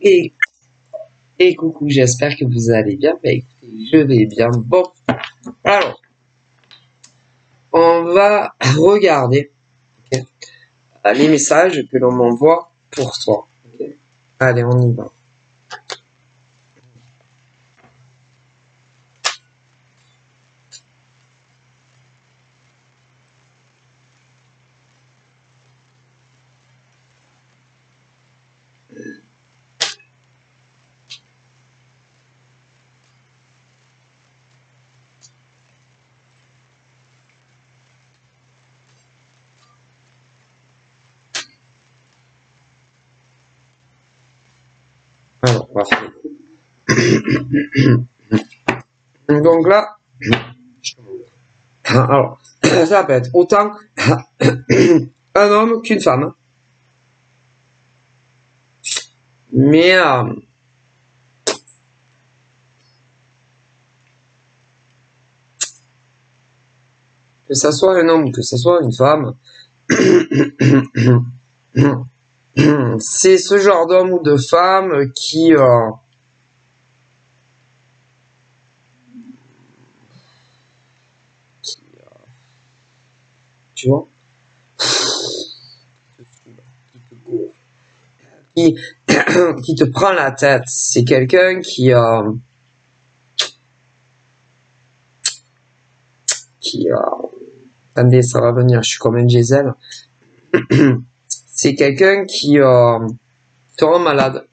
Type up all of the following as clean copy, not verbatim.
Et, et coucou, j'espère que vous allez bien. Bah écoutez, je vais bien. Bon, alors, on va regarder okay, les messages que l'on m'envoie pour toi. Okay. Allez, on y va. Alors, on va faire. Donc là, alors, ça peut être autant un homme qu'une femme. Mais que ça soit un homme ou que ça soit une femme, c'est ce genre d'homme ou de femme qui tu vois, qui, qui te prend la tête. C'est quelqu'un qui attendez, ça va venir, je suis comme un diesel. C'est quelqu'un qui te rend malade.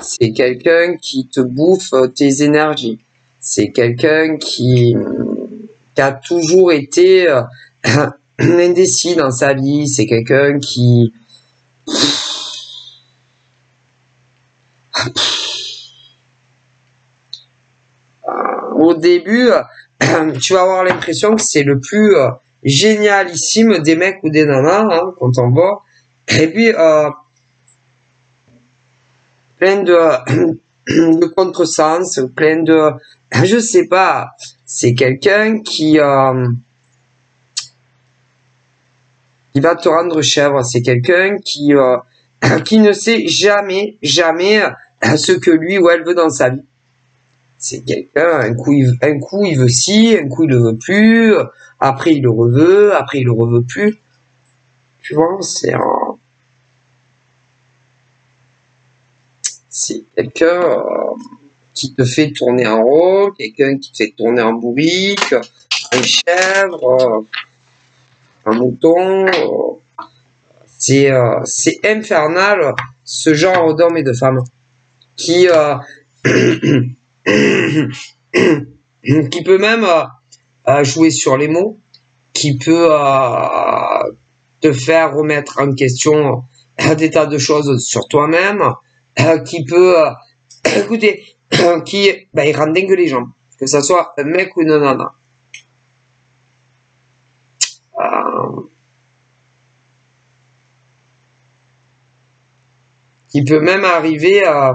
C'est quelqu'un qui te bouffe tes énergies. C'est quelqu'un qui a toujours été indécis dans sa vie. C'est quelqu'un qui au début, tu vas avoir l'impression que c'est le plus génialissime des mecs ou des nanas hein, quand on voit. Et puis, plein de contresens, plein de... Je sais pas, c'est quelqu'un qui va te rendre chèvre. C'est quelqu'un qui ne sait jamais ce que lui ou elle veut dans sa vie. C'est quelqu'un, un coup il veut ci, un coup il le veut plus, après il le reveut, après il le reveut plus. Tu vois, c'est quelqu'un qui te fait tourner en rond, quelqu'un qui te fait tourner en bourrique, une chèvre, un mouton. C'est infernal ce genre d'hommes et de femmes qui qui peut même jouer sur les mots, qui peut te faire remettre en question des tas de choses sur toi-même, qui peut, écoutez, il rend dingue les gens, que ça soit un mec ou une nana. Qui peut même arriver à...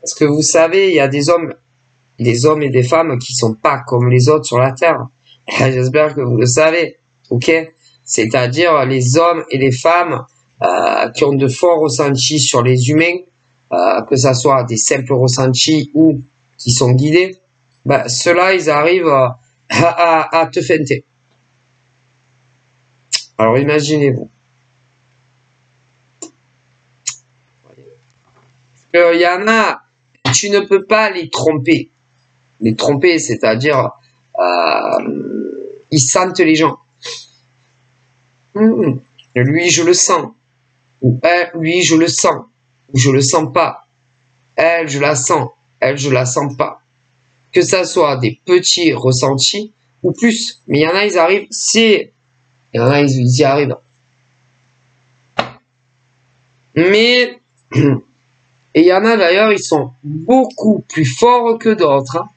Parce que vous savez, il y a des hommes et des femmes qui sont pas comme les autres sur la Terre. J'espère que vous le savez, ok? C'est-à-dire les hommes et les femmes qui ont de forts ressentis sur les humains, que ça soit des simples ressentis ou qui sont guidés, ceux-là, ils arrivent à te feinter. Alors imaginez-vous. Il y en a, tu ne peux pas les tromper. Les tromper, c'est-à-dire ils sentent les gens. Lui, je le sens. Ou elle, lui, je le sens. Ou je le sens pas. Elle, je la sens. Elle, je la sens pas. Que ça soit des petits ressentis ou plus. Mais il y en a, ils arrivent, il y en a, ils y arrivent. Mais, et il y en a d'ailleurs, ils sont beaucoup plus forts que d'autres. Hein.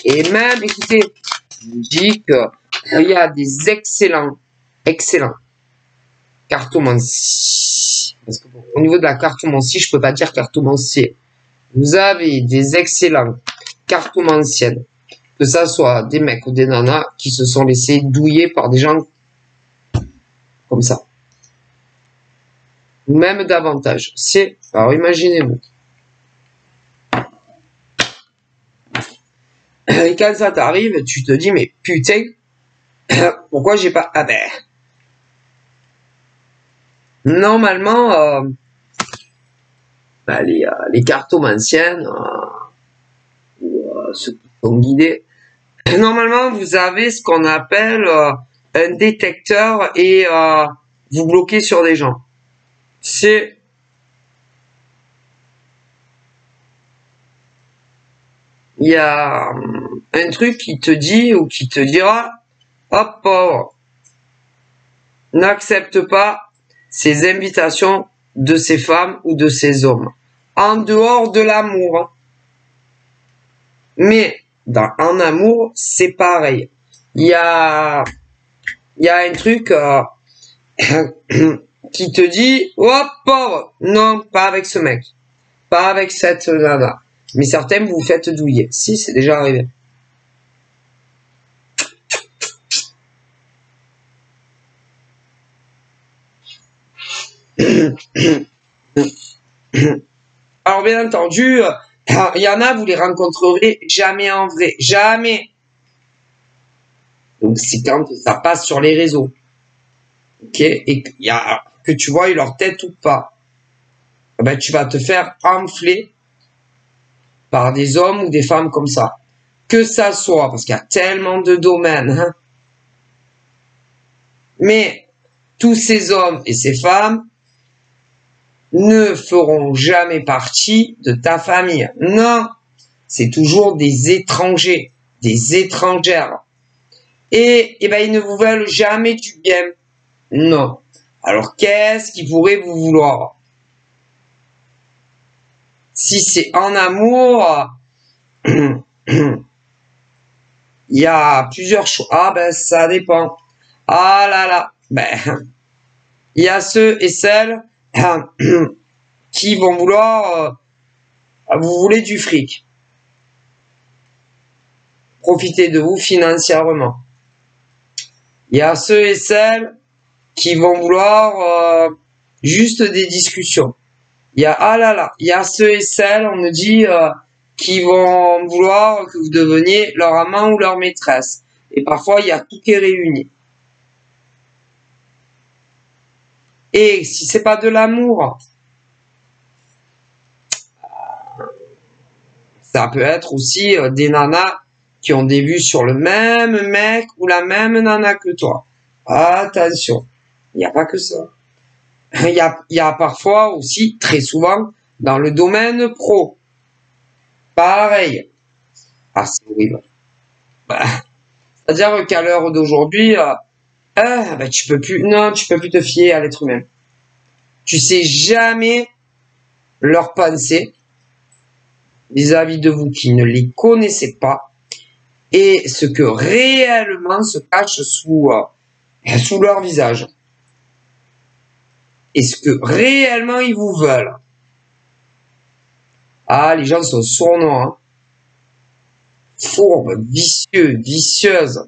Et même, écoutez, je vous dis qu'il y a des excellents cartomanciers. Parce que bon, au niveau de la cartomancie, je peux pas dire cartomancier. Vous avez des excellents cartomanciennes, que ça soit des mecs ou des nanas qui se sont laissés douiller par des gens comme ça. ou même davantage. Alors imaginez-vous. Et quand ça t'arrive, tu te dis, mais putain, pourquoi j'ai pas... Ah ben... Normalement, les cartomanciens, ceux qui sont guidés, normalement, vous avez ce qu'on appelle un détecteur et vous bloquez sur des gens. Il y a un truc qui te dit ou qui te dira, hop, pauvre, n'accepte pas ces invitations de ces femmes ou de ces hommes. En dehors de l'amour. Mais en amour, c'est pareil. Il y a un truc qui te dit, oh pauvre, non, pas avec ce mec. Pas avec cette nana. Mais certains vous faites douiller. Si, c'est déjà arrivé. Alors bien entendu, il y en a, vous les rencontrerez jamais en vrai. Jamais. Donc c'est quand ça passe sur les réseaux. Ok. Et que tu vois leur tête ou pas. Ben, tu vas te faire enfler par des hommes ou des femmes comme ça. Que ça soit, parce qu'il y a tellement de domaines. Hein. Mais tous ces hommes et ces femmes ne feront jamais partie de ta famille. Non, c'est toujours des étrangers, des étrangères. Et ben, ils ne vous veulent jamais du bien. Non. Alors, qu'est-ce qu'ils pourraient vous vouloir? Si c'est en amour, il y a plusieurs choix. Ah ben, ça dépend. Ah là là, ben, il y a ceux et celles qui vont vouloir, vous voulez du fric. Profiter de vous financièrement. Il y a ceux et celles qui vont vouloir juste des discussions. Il y a, ah là là, il y a ceux et celles, on me dit, qui vont vouloir que vous deveniez leur amant ou leur maîtresse. Et parfois, il y a tout qui est réuni. Et si c'est pas de l'amour, ça peut être aussi des nanas qui ont des vues sur le même mec ou la même nana que toi. Attention, il n'y a pas que ça. Il y a parfois aussi, très souvent, dans le domaine pro. Pareil. Ah, c'est horrible. Bah, c'est-à-dire qu'à l'heure d'aujourd'hui, bah, tu peux plus te fier à l'être humain. Tu sais jamais leur pensée vis-à-vis de vous qui ne les connaissez pas et ce que réellement se cache sous leur visage. Et ce que réellement ils vous veulent. Ah, les gens sont sournois, hein. Fourbes, vicieux, vicieuses.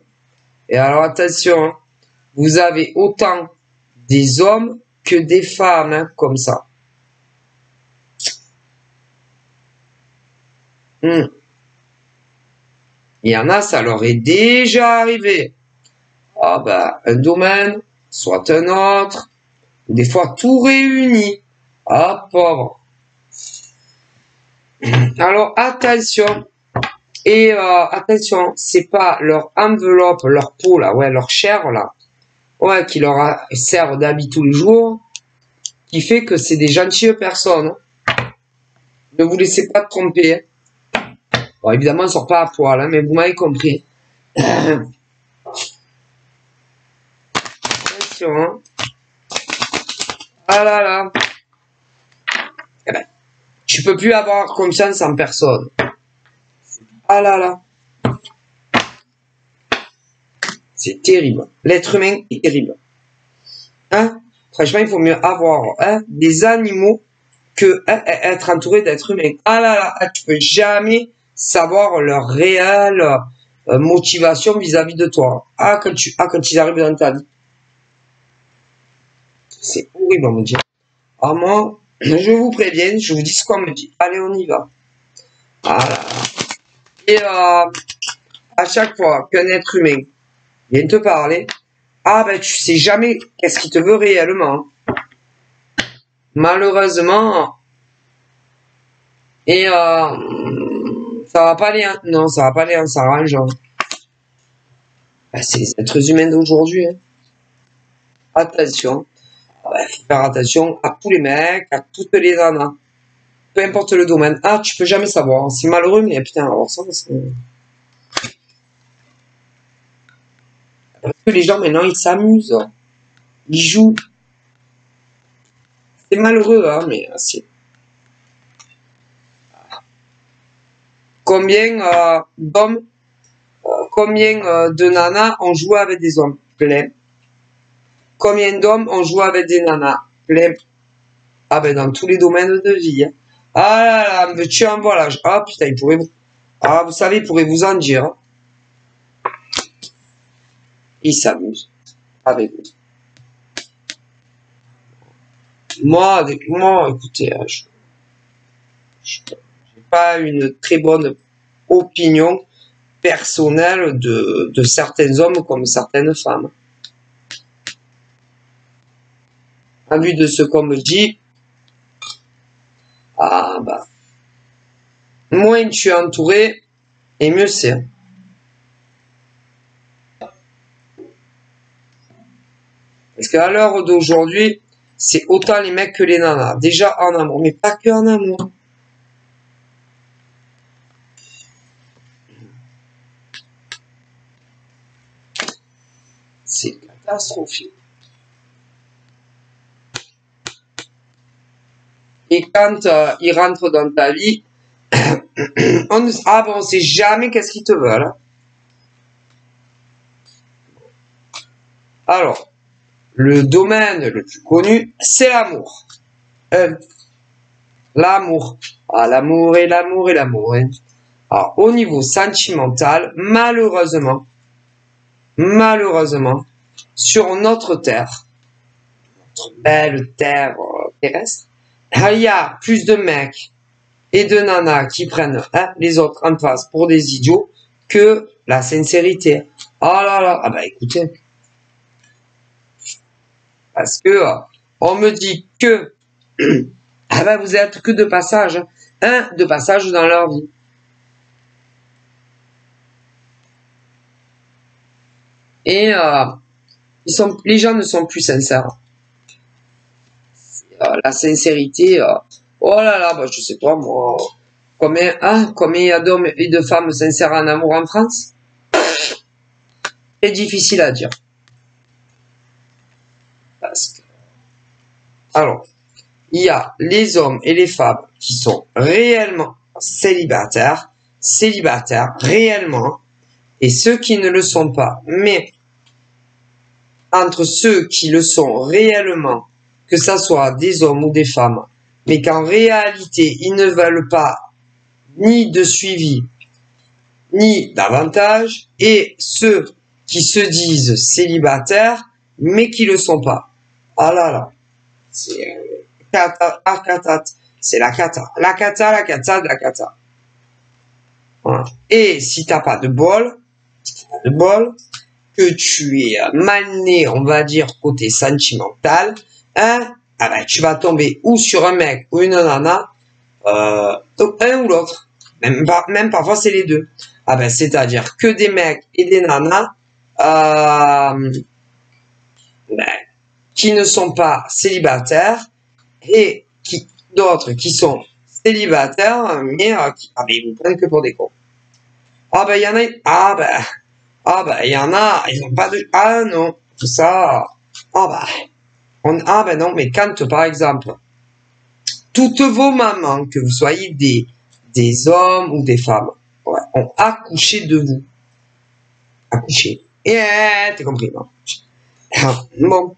Et alors attention, hein, vous avez autant des hommes que des femmes, hein, comme ça. Il y en a, ça leur est déjà arrivé. Ah bah, un domaine, soit un autre, des fois tout réuni. Ah, pauvre. Alors attention. Et attention, c'est pas leur enveloppe, leur peau là, ouais, leur chair là, ouais, qui leur sert d'habit tous les jours, qui fait que c'est des gentilles personnes. Ne vous laissez pas tromper. Bon, évidemment, on sort pas à poil, hein, mais vous m'avez compris. Attention, hein. Ah là là. Eh ben, tu peux plus avoir confiance en personne. Ah là là. C'est terrible. L'être humain est terrible. Hein? Franchement, il faut mieux avoir des animaux que être entouré d'êtres humains. Ah là là, tu peux jamais savoir leur réelle motivation vis-à-vis de toi. Quand ils arrivent dans ta vie. C'est horrible, on me dit. Alors moi, je vous préviens, je vous dis ce qu'on me dit. Allez, on y va. Voilà. Et à chaque fois qu'un être humain vient te parler, ah ben tu sais jamais qu'est-ce qu'il te veut réellement. Malheureusement, et ça va pas aller, non, ça va pas aller en s'arrangeant. Ben, c'est les êtres humains d'aujourd'hui. Hein. Attention. Ouais, faut faire attention à tous les mecs, à toutes les nanas. Peu importe le domaine. Ah, tu peux jamais savoir. C'est malheureux, mais putain, alors ça, c'est... Parce que les gens, maintenant, ils s'amusent. Ils jouent. C'est malheureux, hein, mais c'est... Combien d'hommes, combien de nanas ont joué avec des hommes? Plein. Combien d'hommes ont joué avec des nanas? Plein. Ah ben, dans tous les domaines de vie. Hein. Ah là là, mais tu en vois là. Ah putain, il pourrait... Ah, vous savez, il pourrait vous en dire. Hein. Ils s'amusent avec vous. Moi, écoutez, je n'ai pas une très bonne opinion personnelle de certains hommes comme certaines femmes. En vue de ce qu'on me dit, ah bah, moins tu es entouré, et mieux c'est. Parce qu'à l'heure d'aujourd'hui, c'est autant les mecs que les nanas. Déjà en amour, mais pas que en amour. C'est catastrophique. Et quand ils rentrent dans ta vie, on sait jamais qu'est-ce qu'ils te veulent. Hein. Alors, le domaine le plus connu, c'est l'amour. L'amour. Ah, l'amour et l'amour et l'amour. Hein. Alors, au niveau sentimental, malheureusement, sur notre terre, notre belle terre terrestre, il y a plus de mecs et de nanas qui prennent les autres en face pour des idiots que la sincérité. Oh là là, ah bah écoutez, parce que on me dit que ah ben vous êtes que de passage, de passage dans leur vie. Et les gens ne sont plus sincères. La sincérité, oh là là, bah, je sais pas moi, combien il y a d'hommes et de femmes sincères en amour en France? C'est difficile à dire. Parce que, alors, il y a les hommes et les femmes qui sont réellement célibataires réellement, et ceux qui ne le sont pas. Mais entre ceux qui le sont réellement, que ça soit des hommes ou des femmes, mais qu'en réalité ils ne veulent pas ni de suivi, ni d'avantage, et ceux qui se disent célibataires, mais qui le sont pas. Ah là là, c'est c'est la cata. Voilà. Et si t'as pas de bol, que tu es mal né, on va dire, côté sentimental, ah ben, tu vas tomber ou sur un mec ou une nana, un ou l'autre. Même parfois, c'est les deux. Ah ben, c'est-à-dire que des mecs et des nanas ben, qui ne sont pas célibataires et d'autres qui sont célibataires, mais qui vous prennent que pour des cons. Ah ben, il y en a, il y en a, ils n'ont pas de... Ah non, tout ça... ben non, mais quand, par exemple, toutes vos mamans, que vous soyez des hommes ou des femmes, ouais, ont accouché de vous. Accouché. Et t'es compris, non? Bon.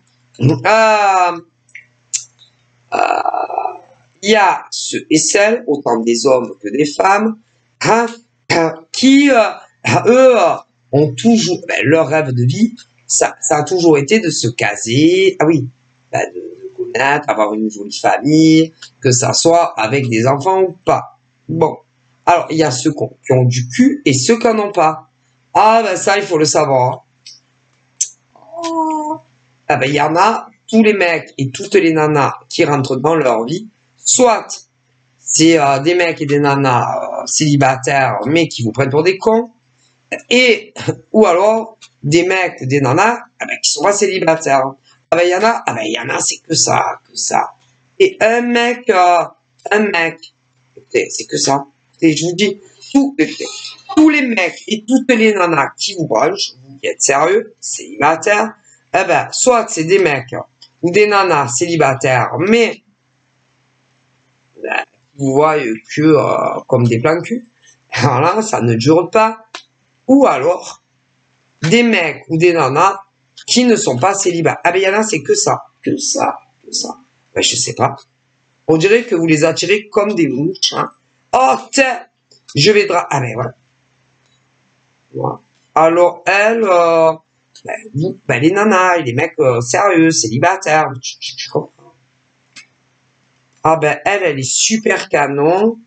Il y a ceux et celles, autant des hommes que des femmes, qui, eux, ont toujours, leur rêve de vie, ça a toujours été de se caser, de connaître, avoir une jolie famille, que ça soit avec des enfants ou pas. Bon. Alors, il y a ceux qui ont du cul et ceux qui n'en ont pas. Ah, ben ça, il faut le savoir. Ah, ben il y en a, tous les mecs et toutes les nanas qui rentrent dans leur vie, soit c'est des mecs et des nanas célibataires, mais qui vous prennent pour des cons, et ou alors des mecs ou des nanas qui sont pas célibataires. Ah ben il y en a, c'est que ça, que ça. Et un mec, écoutez, c'est que ça. Écoutez, je vous dis, tous les mecs et toutes les nanas qui vous branchent, vous qui êtes sérieux, célibataires, eh ben, soit c'est des mecs ou des nanas célibataires, mais ben, vous voyez que comme des plans cul, alors là, ça ne dure pas. Ou alors, des mecs ou des nanas qui ne sont pas célibataires. Ah ben, il y en a, c'est que ça, que ça, que ça. Ben, je sais pas. On dirait que vous les attirez comme des mouches, hein. Oh, tiens, je vais ah ben, voilà. Voilà. Alors, elle, les nanas et les mecs sérieux, célibataires, tu comprends. Ah ben, elle est super canon.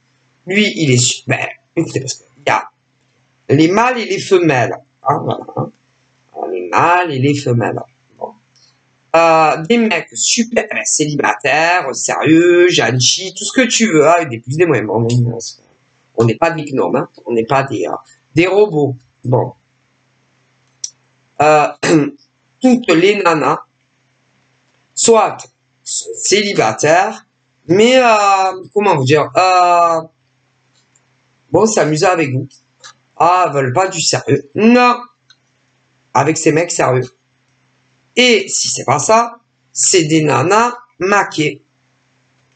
Lui, il est ben, écoutez, parce qu'il y a les mâles et les femelles. Hein, voilà, hein. Les mâles et les femelles. Bon. Des mecs super célibataires, sérieux, gentils, tout ce que tu veux, hein, avec des plus des moins. Bon, on n'est pas des gnomes, hein, on n'est pas des robots. Bon. Toutes les nanas, soit célibataires, mais comment vous dire, bon, s'amuser avec vous. Ah, veulent pas du sérieux. Non, avec ces mecs sérieux. Et si c'est pas ça, c'est des nanas maquées.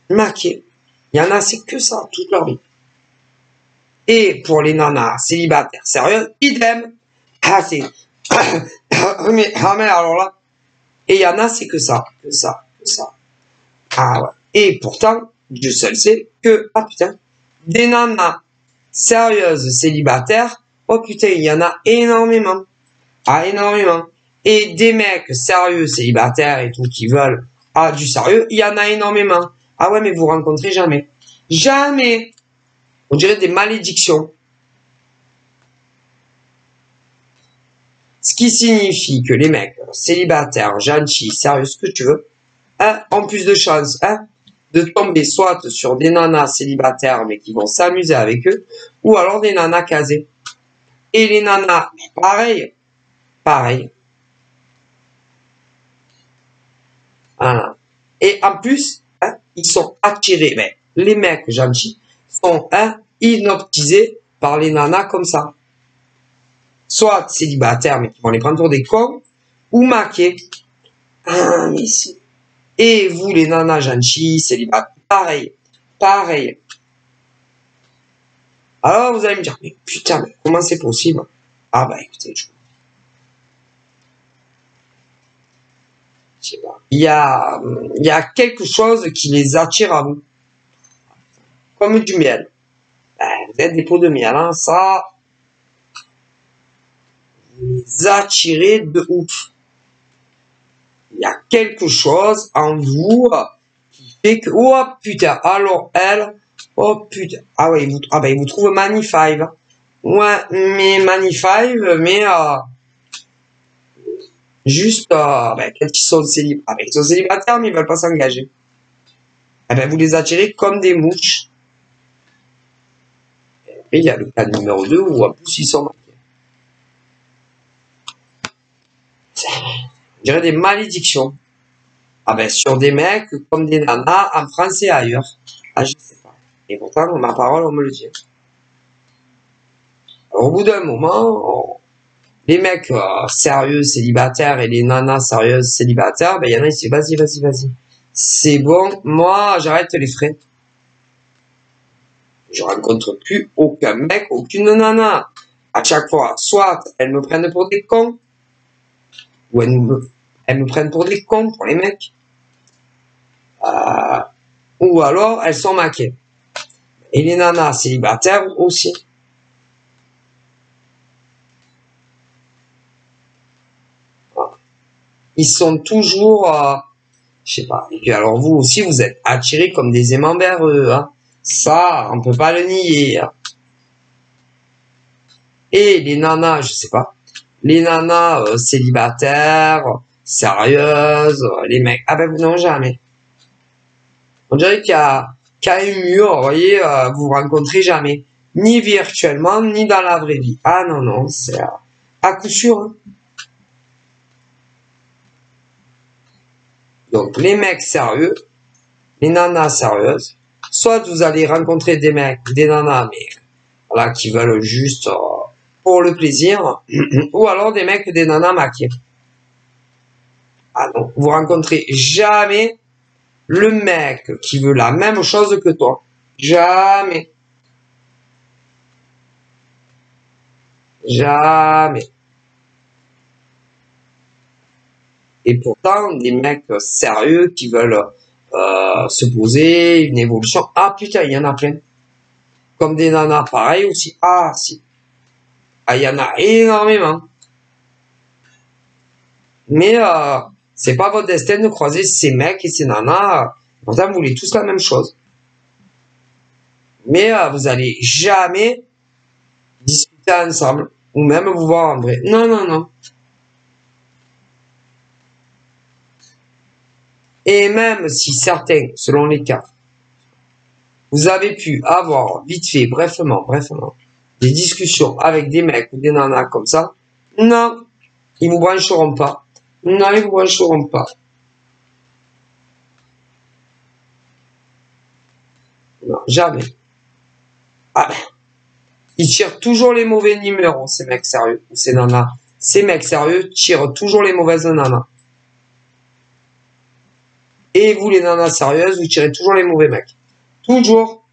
Maquées. Il y en a, c'est que ça, toute leur vie. Et pour les nanas célibataires sérieux, idem. Ah, c'est... mais alors là. Et il y en a, c'est que ça, que ça, que ça. Ah ouais. Et pourtant, Dieu seul sait que, ah putain, des nanas sérieuses célibataires, oh putain, il y en a énormément. Ah, énormément. Et des mecs sérieux célibataires et tout qui veulent du sérieux, il y en a énormément. Ah ouais, mais vous rencontrez jamais. Jamais. On dirait des malédictions. Ce qui signifie que les mecs célibataires, gentils, sérieux, ce que tu veux, ont plus de chances de tomber soit sur des nanas célibataires mais qui vont s'amuser avec eux, ou alors des nanas casées. Et les nanas, pareil, pareil. Voilà. Et en plus, ils sont attirés. Mais les mecs gentils sont hypnotisés par les nanas comme ça. Soit célibataires, mais qui vont les prendre pour des cons, ou maqués. Ah, mais si. Et vous, les nanas gentils, célibataires, pareil. Pareil. Alors, vous allez me dire, mais putain, mais comment c'est possible? Ah, bah, écoutez, je sais pas. Il y a quelque chose qui les attire à vous. Comme du miel. Vous êtes des pots de miel, hein, ça, vous les attirez de ouf. Il y a quelque chose en vous qui fait que, oh putain, alors elle, oh putain, ah ouais, il vous trouve magnifique. Ouais, mais magnifique, mais juste, quand ils sont célibataires, ils sont célibataires, mais ils veulent pas s'engager. Eh ben, vous les attirez comme des mouches. Et il y a le cas numéro 2 où en plus ils sont marqués. Je dirais des malédictions. Ah ben, sur des mecs comme des nanas en France et ailleurs. Ah, je sais pas. Et pourtant, ma parole, on me le dit. Alors, au bout d'un moment, les mecs sérieux, célibataires et les nanas sérieuses, célibataires, ben, il y en a, ils se disent, vas-y. C'est bon, moi, j'arrête les frais. Je rencontre plus aucun mec, aucune nana. À chaque fois, soit elles me prennent pour des cons, ou elles me prennent pour des cons, pour les mecs. Ou alors, elles sont maquées. Et les nanas célibataires aussi. Ils sont toujours Je sais pas. Et puis alors vous aussi, vous êtes attirés comme des aimants vers eux, hein. Ça, on peut pas le nier, hein. Et les nanas, je sais pas. Les nanas célibataires, sérieuses, les mecs. Ah ben non, jamais. On dirait qu'il y a un mur, vous voyez, vous vous rencontrez jamais. Ni virtuellement, ni dans la vraie vie. Ah non, non, c'est à coup sûr, hein. Donc les mecs sérieux, les nanas sérieuses, soit vous allez rencontrer des mecs, des nanas, mais voilà, qui veulent juste pour le plaisir, ou alors des mecs, des nanas maquillés. Ah non, vous rencontrez jamais le mec qui veut la même chose que toi. Jamais. Jamais. Et pourtant, des mecs sérieux qui veulent se poser, une évolution. Ah putain, il y en a plein. Comme des nanas, pareil aussi. Ah si. Ah, il y en a énormément. Mais c'est pas votre destin de croiser ces mecs et ces nanas. Pourtant, vous voulez tous la même chose. Mais vous allez jamais discuter ensemble. Ou même vous voir en vrai. Non, non, non. Et même si certains, selon les cas, vous avez pu avoir vite fait, brefement, des discussions avec des mecs ou des nanas comme ça, non, ils vous brancheront pas. Non, ils vous brancheront pas. Non, jamais. Ah ben, ils tirent toujours les mauvais numéros, ces mecs sérieux, ou ces nanas. Ces mecs sérieux tirent toujours les mauvaises nanas. Et vous, les nanas sérieuses, vous tirez toujours les mauvais mecs. Toujours.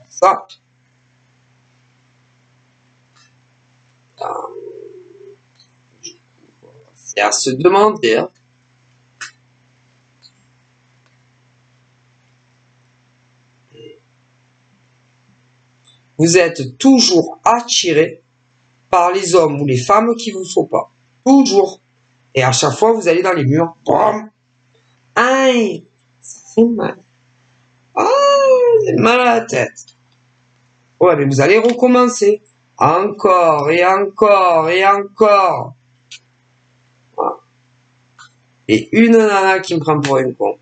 Ça. C'est à se demander, hein. Vous êtes toujours attiré par les hommes ou les femmes qu'il vous faut pas. Toujours. Et à chaque fois, vous allez dans les murs. Bam. Aïe. Ça fait mal. Ah, j'ai mal à la tête. Ouais, mais vous allez recommencer. Encore et encore et encore. Voilà. Et une nana qui me prend pour une con.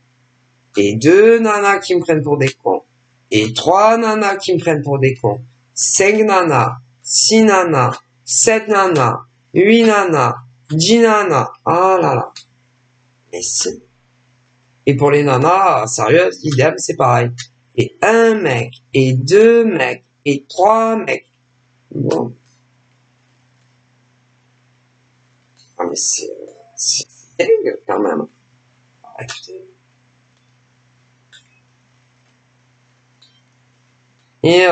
Et deux nanas qui me prennent pour des cons. Et trois nanas qui me prennent pour des cons. 5 nanas. 6 nanas. 7 nanas. 8 nanas. 10 nanas. Ah là là. Mais c'est... Et pour les nanas, sérieuses, idem, c'est pareil. Et un mec, et deux mecs, et trois mecs. Bon. Ah mais c'est dingue quand même. Ah, écoutez. Et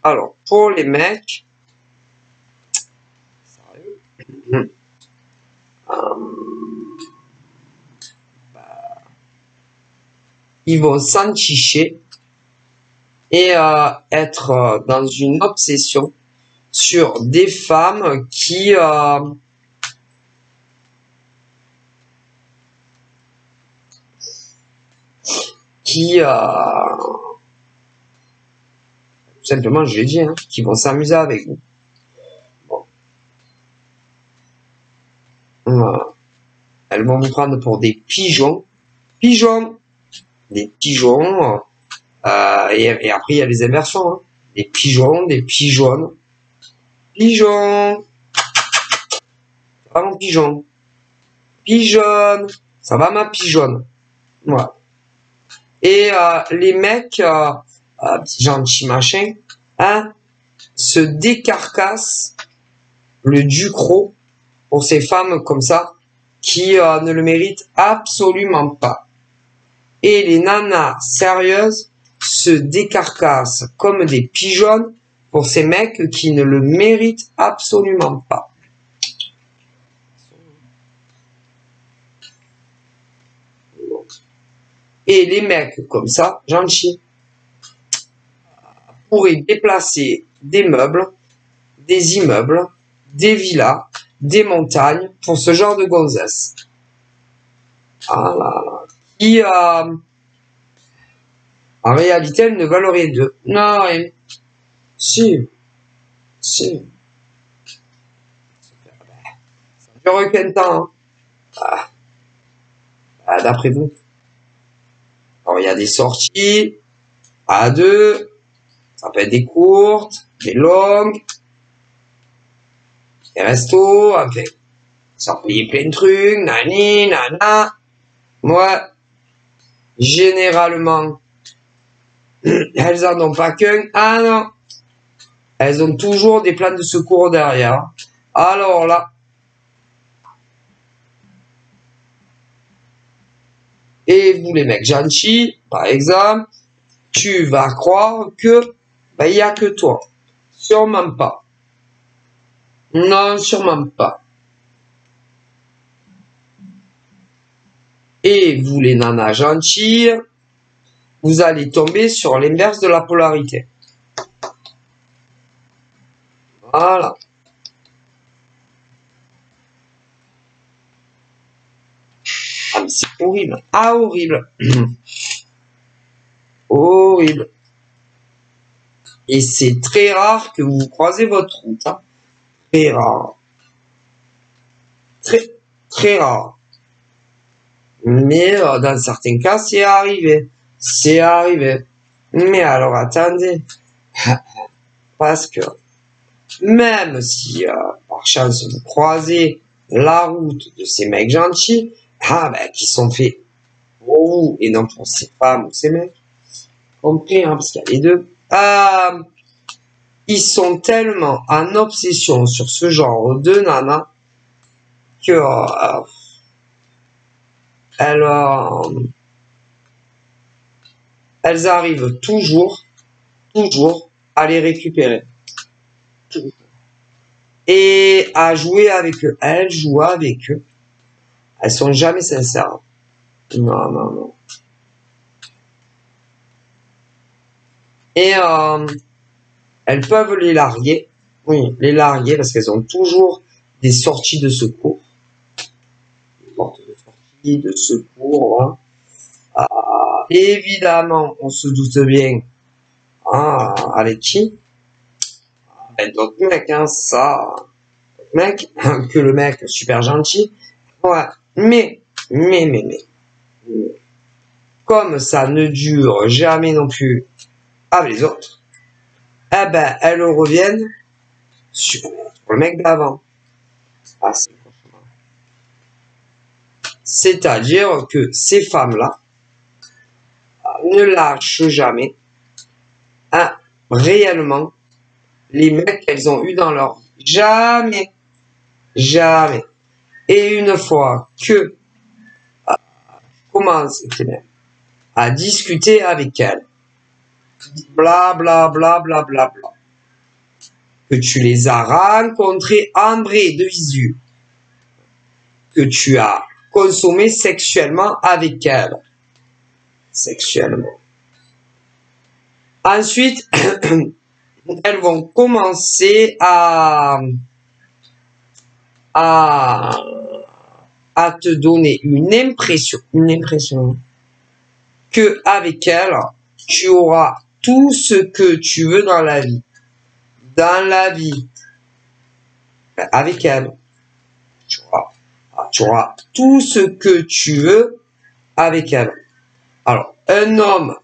alors, pour les mecs, sérieux, ils vont s'enticher et être dans une obsession sur des femmes qui tout simplement, je l'ai dit, hein, qui vont s'amuser avec vous. Bon. Voilà. Elles vont vous prendre pour des pigeons. Pigeons. Des pigeons. Et après, il y a les inversions. Hein. Des pigeons, des pigeonnes. Pigeon. Ça va mon pigeon. Pigeonne. Ça va ma pigeonne. Voilà. Et les mecs, gentils machin, hein, se décarcassent le ducrot pour ces femmes comme ça qui ne le méritent absolument pas. Et les nanas sérieuses se décarcassent comme des pigeons pour ces mecs qui ne le méritent absolument pas. Et les mecs comme ça, gentils, pourrait déplacer des meubles, des immeubles, des villas, des montagnes pour ce genre de gonzesse. Voilà. Qui, en réalité, elles ne valent rien d'eux. Non, rien. Si. Si. Ça dure qu'un temps. Hein. D'après vous. Alors, il y a des sorties à deux. Ça peut être des courtes, des longues, des restos, enfin. Ça peut y plein de trucs, nani, nana. Moi, généralement, elles en ont pas qu'un. Ah non. Elles ont toujours des plans de secours derrière. Alors là. Et vous les mecs gentils, par exemple, tu vas croire que il y a que toi. Sûrement pas. Non, sûrement pas. Et vous les nanas gentilles, vous allez tomber sur l'inverse de la polarité. Voilà. Ah, mais c'est horrible. Ah, horrible. Horrible. Et c'est très rare que vous croisez votre route. Hein. Très rare. Très, très rare. Mais dans certains cas, c'est arrivé. C'est arrivé. Mais alors, attendez. Parce que même si par chance vous croisez la route de ces mecs gentils, qui sont faits pour vous et non pour ces femmes ou ces mecs, compris, hein, parce qu'il y a les deux, ils sont tellement en obsession sur ce genre de nana que elles arrivent toujours à les récupérer. Et à jouer avec eux. Elles jouent avec eux. Elles sont jamais sincères. Non, non, non. Et elles peuvent les larguer. Oui, les larguer parce qu'elles ont toujours des sorties de secours. Des portes de sortie, de secours. Hein. Évidemment, on se doute bien. Avec qui? D'autres mecs, hein, ça. Mec, que le mec super gentil. Ouais. Mais, comme ça ne dure jamais non plus avec les autres, elles reviennent sur le mec d'avant. C'est-à-dire que ces femmes-là ne lâchent jamais réellement les mecs qu'elles ont eu dans leur vie. Jamais. Jamais. Et une fois que commence à discuter avec elles, bla bla bla bla bla bla, que tu les as rencontrées en vrai de visu, que tu as consommé sexuellement avec elles. Sexuellement. Ensuite, elles vont commencer à te donner une impression que avec elles, tu auras tout ce que tu veux dans la vie. Dans la vie, avec elles, tu auras tout ce que tu veux avec elles. Alors, un homme,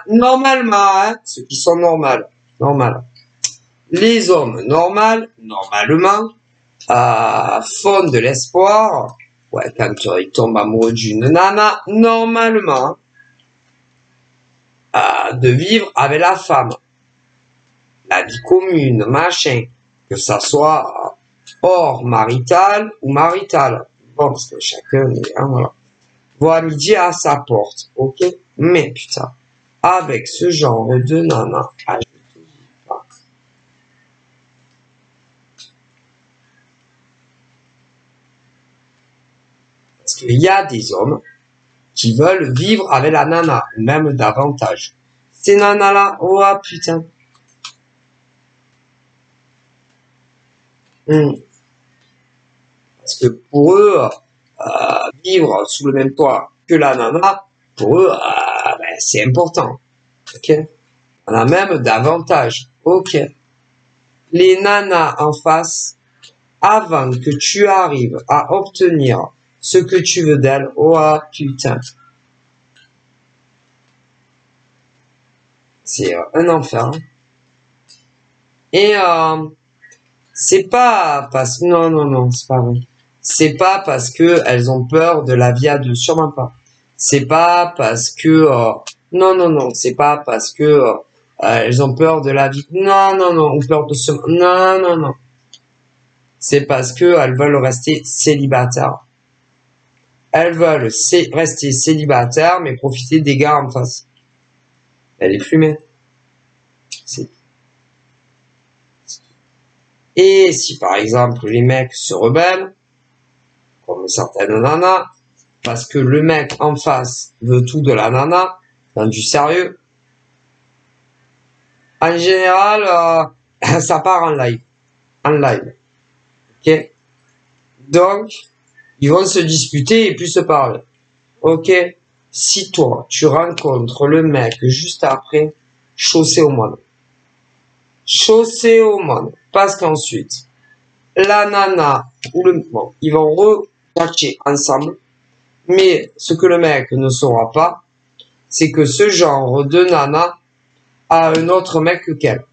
normalement, hein, ceux qui sont normal. Les hommes normalement, font de l'espoir. Ouais, quand ils tombent amoureux d'une nana, normalement, de vivre avec la femme. La vie commune, machin, que ça soit hors marital ou marital. Bon, parce que chacun est, hein, voilà. Voit midi à sa porte, ok? Mais putain, avec ce genre de nana, je te dis pas. Parce qu'il y a des hommes qui veulent vivre avec la nana, ou même davantage. Ces nanas-là, oh putain. Parce que pour eux, vivre sous le même toit que la nana, pour eux, ben, c'est important. Ok. On a même davantage. Ok. Les nanas en face, avant que tu arrives à obtenir ce que tu veux d'elles, oh putain. C'est un enfer. Et c'est pas parce que non, c'est pas vrai. C'est pas parce que elles ont peur de la vie à deux, sûrement pas. C'est pas parce que non, c'est pas parce que elles ont peur de la vie. Non, ou peur de ce non. C'est parce que elles veulent rester célibataires. Elles veulent rester célibataires mais profiter des gars en face. Elle est plumée. Et si par exemple les mecs se rebellent, comme certaines nanas, parce que le mec en face veut tout de la nana, dans du sérieux, en général, ça part en live. Ok? Donc, ils vont se disputer et puis se parler. Ok? Si toi, tu rencontres le mec juste après, chaussée au monde. Parce qu'ensuite, la nana ou le bon, ils vont re-catcher ensemble. Mais ce que le mec ne saura pas, c'est que ce genre de nana a un autre mec qu'elle.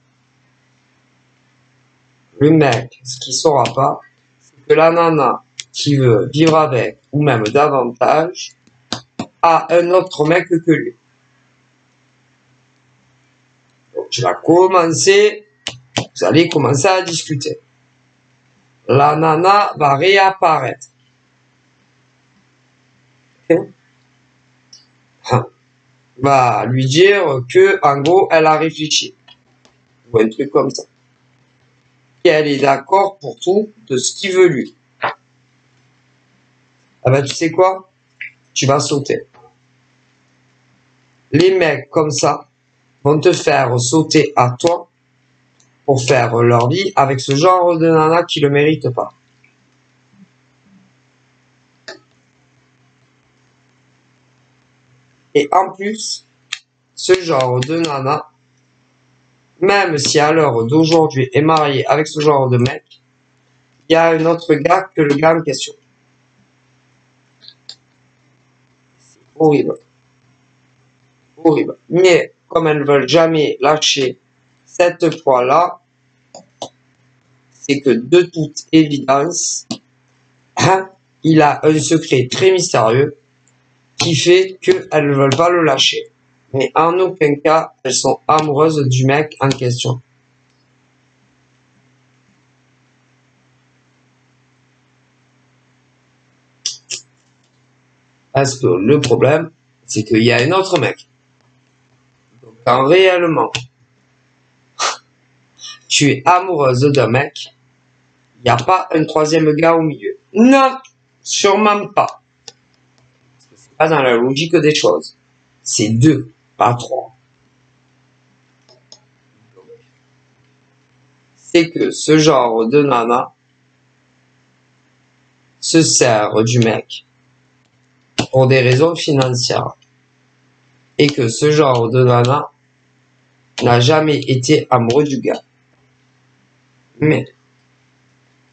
Le mec, ce qu'il saura pas, c'est que la nana qui veut vivre avec, ou même davantage, a un autre mec que lui. Donc, vous allez commencer à discuter. La nana va réapparaître. Okay? Va lui dire que, en gros, elle a réfléchi. Ou un truc comme ça. Et elle est d'accord pour tout de ce qu'il veut lui. Ah ben, tu sais quoi? Tu vas sauter. Les mecs comme ça vont te faire sauter à toi pour faire leur vie avec ce genre de nana qui le mérite pas. Et en plus, ce genre de nana, même si à l'heure d'aujourd'hui est marié avec ce genre de mec, il y a un autre gars que le gars en question. C'est horrible. Mais comme elles ne veulent jamais lâcher cette fois-là, c'est que de toute évidence, il a un secret très mystérieux qui fait qu'elles ne veulent pas le lâcher. Mais en aucun cas, elles sont amoureuses du mec en question. Parce que le problème, c'est qu'il y a un autre mec. Donc quand réellement, tu es amoureuse d'un mec, il n'y a pas un troisième gars au milieu. Non, sûrement pas. Parce que c'est pas dans la logique des choses. C'est 2, pas 3. C'est que ce genre de nana se sert du mec pour des raisons financières. Et que ce genre de nana n'a jamais été amoureux du gars. Mais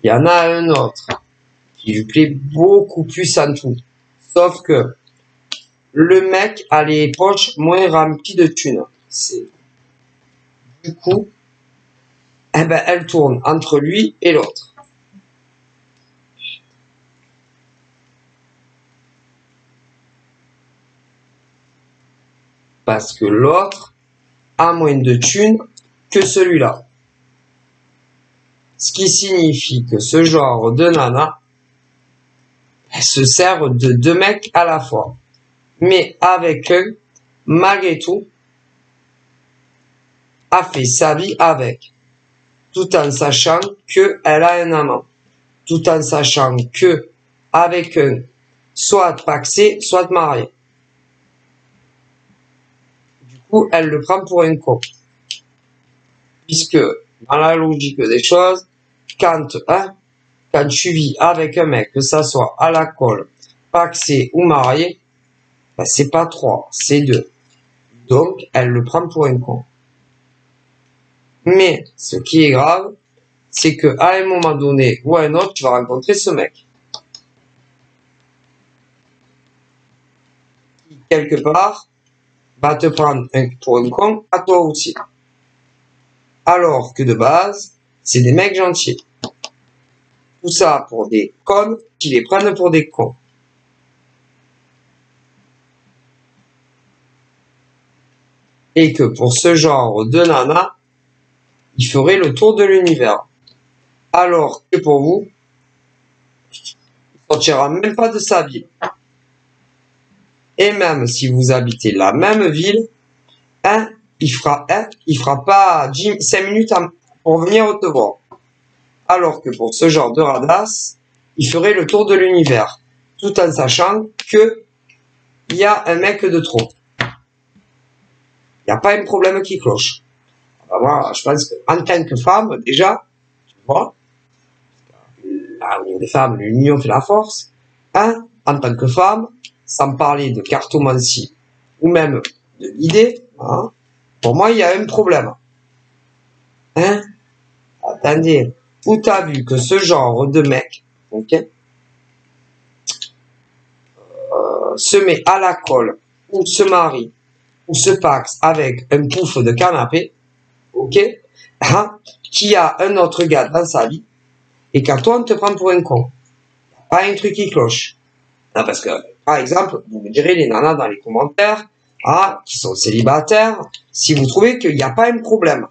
il y en a un autre qui lui plaît beaucoup plus en tout. Sauf que le mec a les poches moins remplies de thunes. Du coup, elle tourne entre lui et l'autre. Parce que l'autre a moins de thunes que celui-là. Ce qui signifie que ce genre de nana, elle se sert de 2 mecs à la fois. Mais avec eux, malgré tout, a fait sa vie avec. Tout en sachant qu'elle a un amant. Tout en sachant que avec eux, soit paxé, soit marié. ou elle le prend pour un con. Puisque, dans la logique des choses, quand tu vis avec un mec, que ça soit à la colle, paxé ou marié, ben c'est pas 3, c'est 2. Donc, elle le prend pour un con. Mais, ce qui est grave, c'est que à un moment donné ou à un autre, tu vas rencontrer ce mec. Qui, quelque part, va te prendre pour un con à toi aussi. Alors que de base, c'est des mecs gentils. Tout ça pour des connes qui les prennent pour des cons. Et que pour ce genre de nana, il ferait le tour de l'univers. Alors que pour vous, il sortira même pas de sa ville. Et même si vous habitez la même ville, il fera pas 5 minutes pour venir te voir. Alors que pour ce genre de radasse, il ferait le tour de l'univers, tout en sachant que il y a un mec de trop. Il n'y a pas un problème qui cloche. Alors moi, je pense qu'en tant que femme, déjà, tu vois, au niveau des femmes, l'union fait la force. En tant que femme, sans parler de cartomancie ou même de l'idée, pour moi, il y a un problème. Attendez, où t'as vu que ce genre de mec, se met à la colle, ou se marie, ou se paxe avec un pouf de canapé, qui a un autre gars dans sa vie, et quand toi on te prend pour un con, pas un truc qui cloche. Non, parce que, par exemple, vous me direz les nanas dans les commentaires, qui sont célibataires, si vous trouvez qu'il n'y a pas un problème.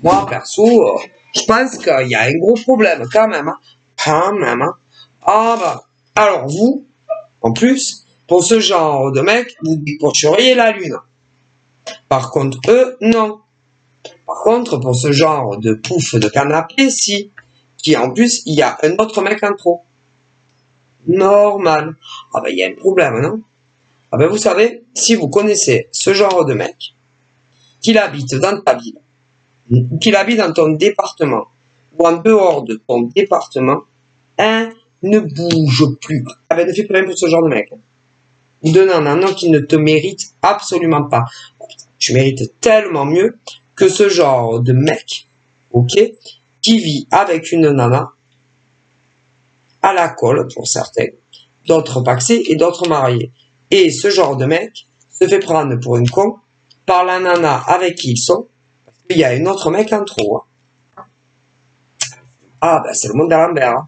Moi, perso, je pense qu'il y a un gros problème, quand même. Alors vous, en plus, pour ce genre de mec, vous décrocheriez la lune. Par contre, eux, non. Par contre, pour ce genre de pouf de canapé, si. Qui, en plus, il y a un autre mec en trop. Normal. Il y a un problème, non? Vous savez, si vous connaissez ce genre de mec, qu'il habite dans ta ville, qu'il habite dans ton département, ou en dehors de ton département, ne bouge plus. Ne fais plus rien pour ce genre de mec. Non, qui ne te mérite absolument pas. Tu mérites tellement mieux que ce genre de mec, qui vit avec une nana, à la colle pour certains, d'autres paxés et d'autres mariés. Et ce genre de mec se fait prendre pour une con par la nana avec qui ils sont, parce qu'il y a un autre mec en trop. C'est le monde à l'envers.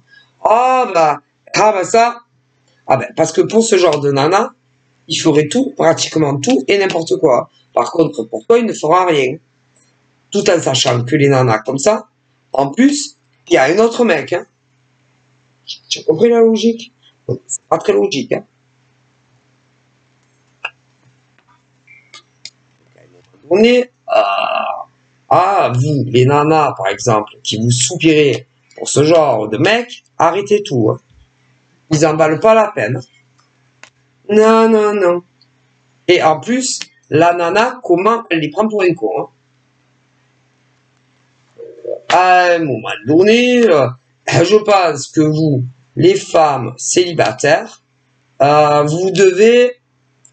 Parce que pour ce genre de nana, il ferait tout, pratiquement tout et n'importe quoi. Par contre, pour toi, il ne fera rien. Tout en sachant que les nanas comme ça, en plus, il y a un autre mec. Tu as compris la logique? C'est pas très logique. On est vous, les nanas, par exemple, qui vous soupirez pour ce genre de mec, arrêtez tout. Ils en valent pas la peine. Non. Et en plus, la nana, comment elle les prend pour un con? À un moment donné, je pense que vous, les femmes célibataires, vous devez,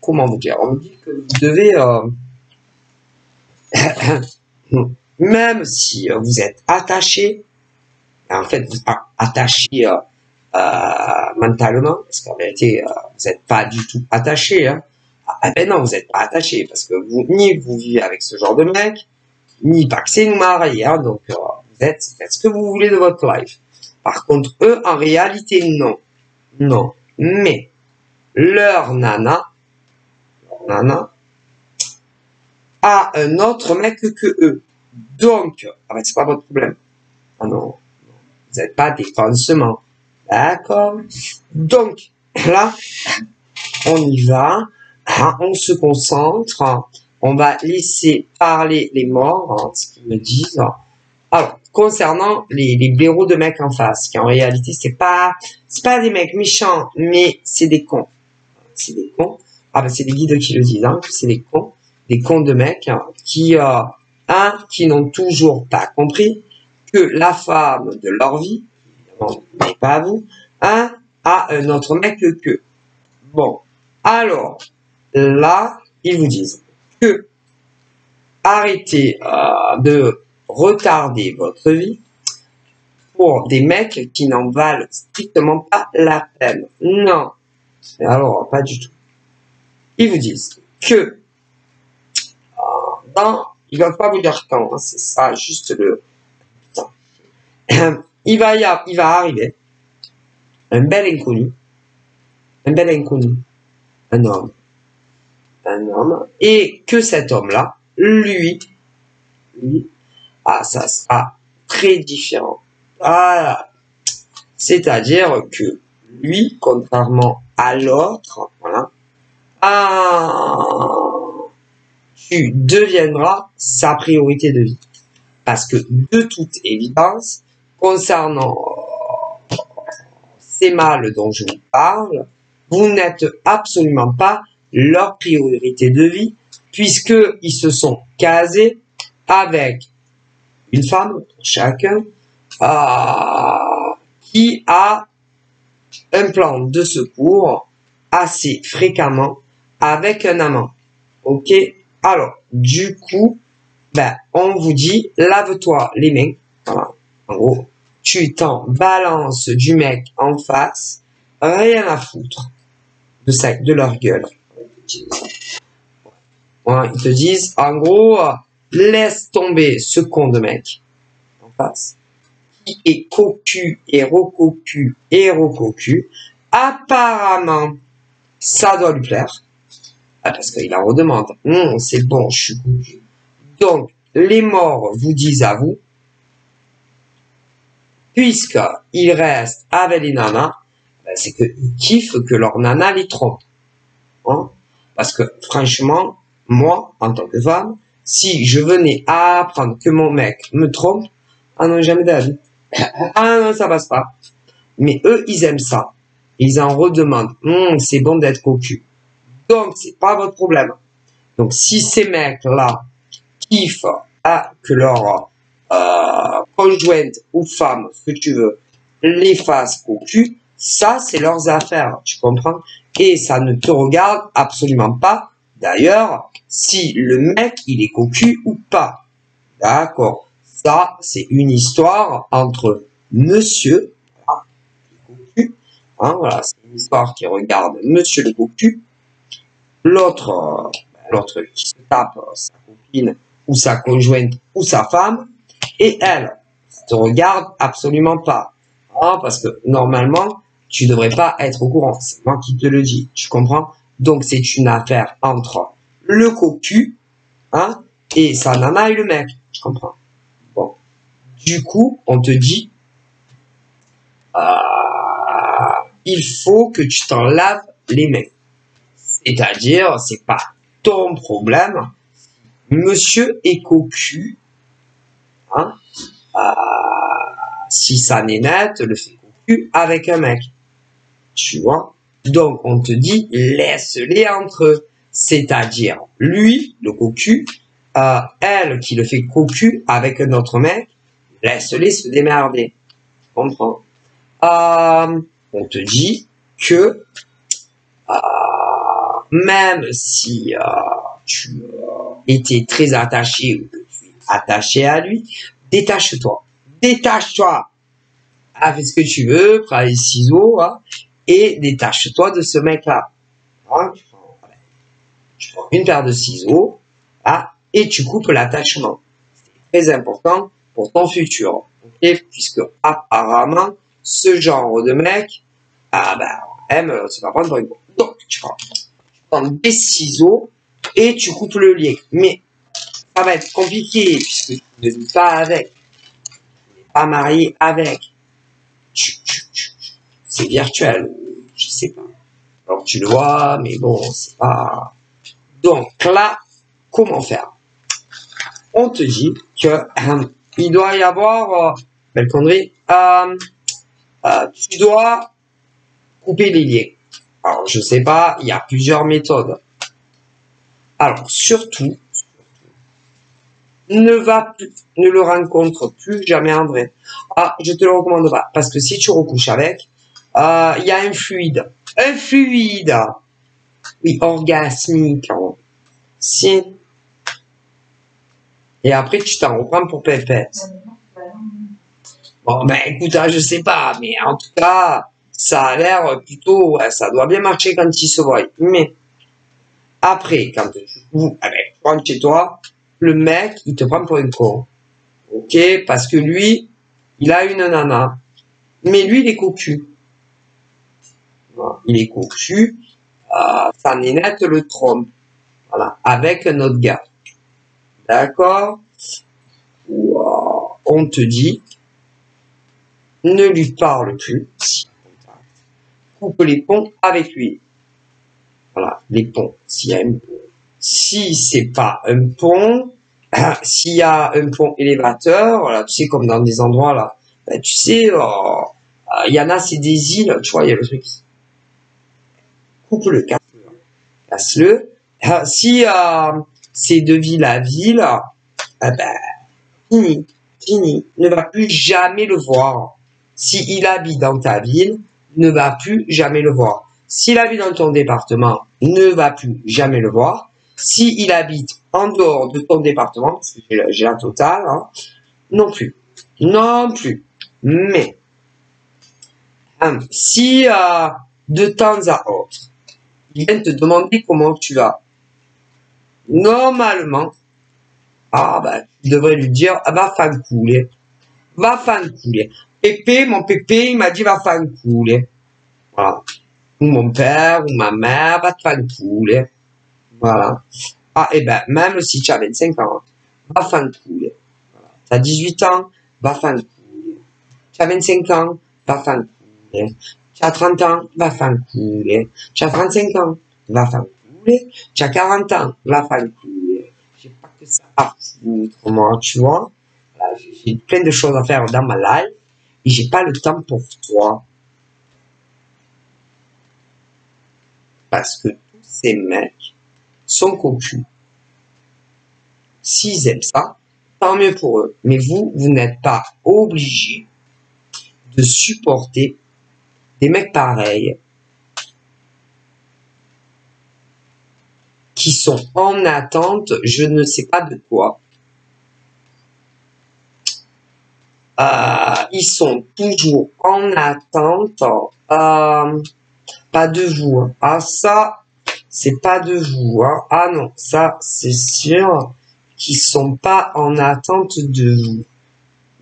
comment vous dire, on me dit que vous devez, même si vous êtes attaché, en fait, vous êtes attaché mentalement, parce qu'en réalité, vous n'êtes pas du tout attaché. Non, vous n'êtes pas attaché, parce que ni vous vivez avec ce genre de mec, ni paxé ni marié. Donc, vous faites ce que vous voulez de votre life. Par contre, eux, en réalité, non. Non. Mais, leur nana a un autre mec que eux. Donc, c'est pas votre problème. Non. Vous n'êtes pas des pansements. D'accord? Donc, là, on y va. On se concentre. On va laisser parler les morts, ce qu'ils me disent. Alors, concernant les blaireaux de mecs en face, qui en réalité, c'est pas des mecs méchants, mais c'est des cons. C'est des cons. C'est des guides qui le disent, c'est des cons. des cons de mecs hein, qui n'ont toujours pas compris que la femme de leur vie, évidemment, mais pas vous, a un autre mec que. Bon, alors, là, ils vous disent que arrêtez de retarder votre vie pour des mecs qui n'en valent strictement pas la peine. Non. Alors, pas du tout. Ils vous disent que ils ne veulent pas vous dire quand, hein, c'est ça, juste le... Putain. Il va arriver un bel inconnu, un homme, et que cet homme-là, lui, ça sera très différent. Voilà. C'est-à-dire que lui, contrairement à l'autre, voilà, tu deviendras sa priorité de vie. Parce que de toute évidence, concernant ces mâles dont je vous parle, vous n'êtes absolument pas leur priorité de vie, puisqu'ils se sont casés avec une femme, chacun, qui a un plan de secours assez fréquemment avec un amant. Ok? Alors, du coup, on vous dit, lave-toi les mains. Voilà. En gros, tu t'en balances du mec en face, rien à foutre de leur gueule. Voilà, ils te disent, en gros, laisse tomber ce con de mec en face, qui est cocu et recocu et recocu. Apparemment, ça doit lui plaire. Parce qu'il en redemande. C'est bon, je suis cocu. Donc, les morts vous disent à vous, puisqu'ils restent avec les nanas, c'est qu'ils kiffent que leur nana les trompe. Hein? Parce que, franchement, moi, en tant que femme, si je venais à apprendre que mon mec me trompe, ah non, jamais d'avis. Ah non, ça passe pas. Mais eux, ils aiment ça. Ils en redemandent. C'est bon d'être cocu. Donc, c'est pas votre problème. Donc, si ces mecs-là kiffent que leur conjointe ou femme, ce que tu veux, les fasse cocu, ça, c'est leurs affaires. Tu comprends? Et ça ne te regarde absolument pas. D'ailleurs, si le mec, il est cocu ou pas. D'accord? Ça, c'est une histoire entre monsieur, cocu, hein, voilà, c'est une histoire qui regarde monsieur le cocu, l'autre qui se tape sa copine ou sa conjointe ou sa femme, et elle, ça te regarde absolument pas. Hein, parce que normalement, tu devrais pas être au courant. C'est moi qui te le dis. Tu comprends? Donc, c'est une affaire entre le cocu, hein, et sa nana et le mec. Tu comprends? Bon. Du coup, on te dit, il faut que tu t'en laves les mains. C'est-à-dire, c'est pas ton problème. Monsieur est cocu, hein, si sa nénette le fait cocu avec un mec. Tu vois? Donc, on te dit, laisse-les entre eux. C'est-à-dire, lui, le cocu, elle qui le fait cocu avec un autre mec, laisse-les se démerder. Tu comprends? On te dit que même si tu étais très attaché ou que tu es attaché à lui, détache-toi. Détache-toi. Fais ce que tu veux, prends les ciseaux, hein, et détache-toi de ce mec-là. Hein, tu prends une paire de ciseaux, hein, et tu coupes l'attachement. C'est très important pour ton futur. Okay? Puisque apparemment, ce genre de mec, aime se faire prendre pour une. Donc, tu prends des ciseaux et tu coupes le lien. Mais ça va être compliqué puisque tu ne vis pas avec. Tu n'es pas marié avec. C'est virtuel. Je sais pas. Alors tu le vois, mais bon, c'est pas... Donc là, comment faire? On te dit que il doit y avoir... belle connerie. Tu dois couper les liens. Alors, je sais pas, il y a plusieurs méthodes. Alors, surtout, ne le rencontre plus jamais en vrai. Ah, je te le recommande pas. Parce que si tu recouches avec, il y a un fluide. Un fluide. Oui, orgasmique. Si. Et après, tu t'en reprends pour pépette. Bon, ben, écoute, je sais pas, mais en tout cas, ça a l'air plutôt, ouais, ça doit bien marcher quand il se voit. Mais, après, quand tu rentres chez toi, le mec, il te prend pour un con. Ok? Parce que lui, il a une nana. Mais lui, il est cocu. Voilà. Il est cocu. Sa nénette le trompe. Voilà. Avec un autre gars. D'accord? Wow. On te dit, ne lui parle plus. Coupe les ponts avec lui. Voilà. Les ponts. Si c'est pas un pont, s'il y a un pont élévateur, voilà, tu sais, comme dans des endroits là, ben, tu sais, il y en a, c'est des îles, tu vois, il y a le truc. Coupe-le, casse-le. Si c'est de ville à ville, ben, fini. Ne va plus jamais le voir. S'il habite dans ta ville, ne va plus jamais le voir. S'il habite dans ton département, ne va plus jamais le voir. S'il habite en dehors de ton département, parce que j'ai la totale, hein, non plus. Non plus. Mais, si de temps à autre, il vient te demander comment tu vas, normalement, tu devrais lui dire, va fan couler. Va fan couler. Pépé, mon pépé, il m'a dit, va fan couler. Voilà. Ou mon père, ou ma mère, va te fan couler. Voilà. Et ben, même si tu as 25 ans, va fan couler. Voilà. Tu as 18 ans, va fan couler. Tu as 25 ans, va fan couler. Tu as 30 ans, va fan couler. Tu as 35 ans, va fan couler. Tu as 40 ans, va fan couler. J'ai pas que ça à foutre, moi, tu vois. J'ai plein de choses à faire dans ma life et j'ai pas le temps pour toi. Parce que tous ces mecs sont cocus. S'ils aiment ça, tant mieux pour eux. Mais vous n'êtes pas obligé de supporter des mecs pareils qui sont en attente, je ne sais pas de quoi. Ils sont toujours en attente, pas de vous. Hein. Ah ça, c'est pas de vous. Hein. Ah non, ça c'est sûr qu'ils sont pas en attente de vous.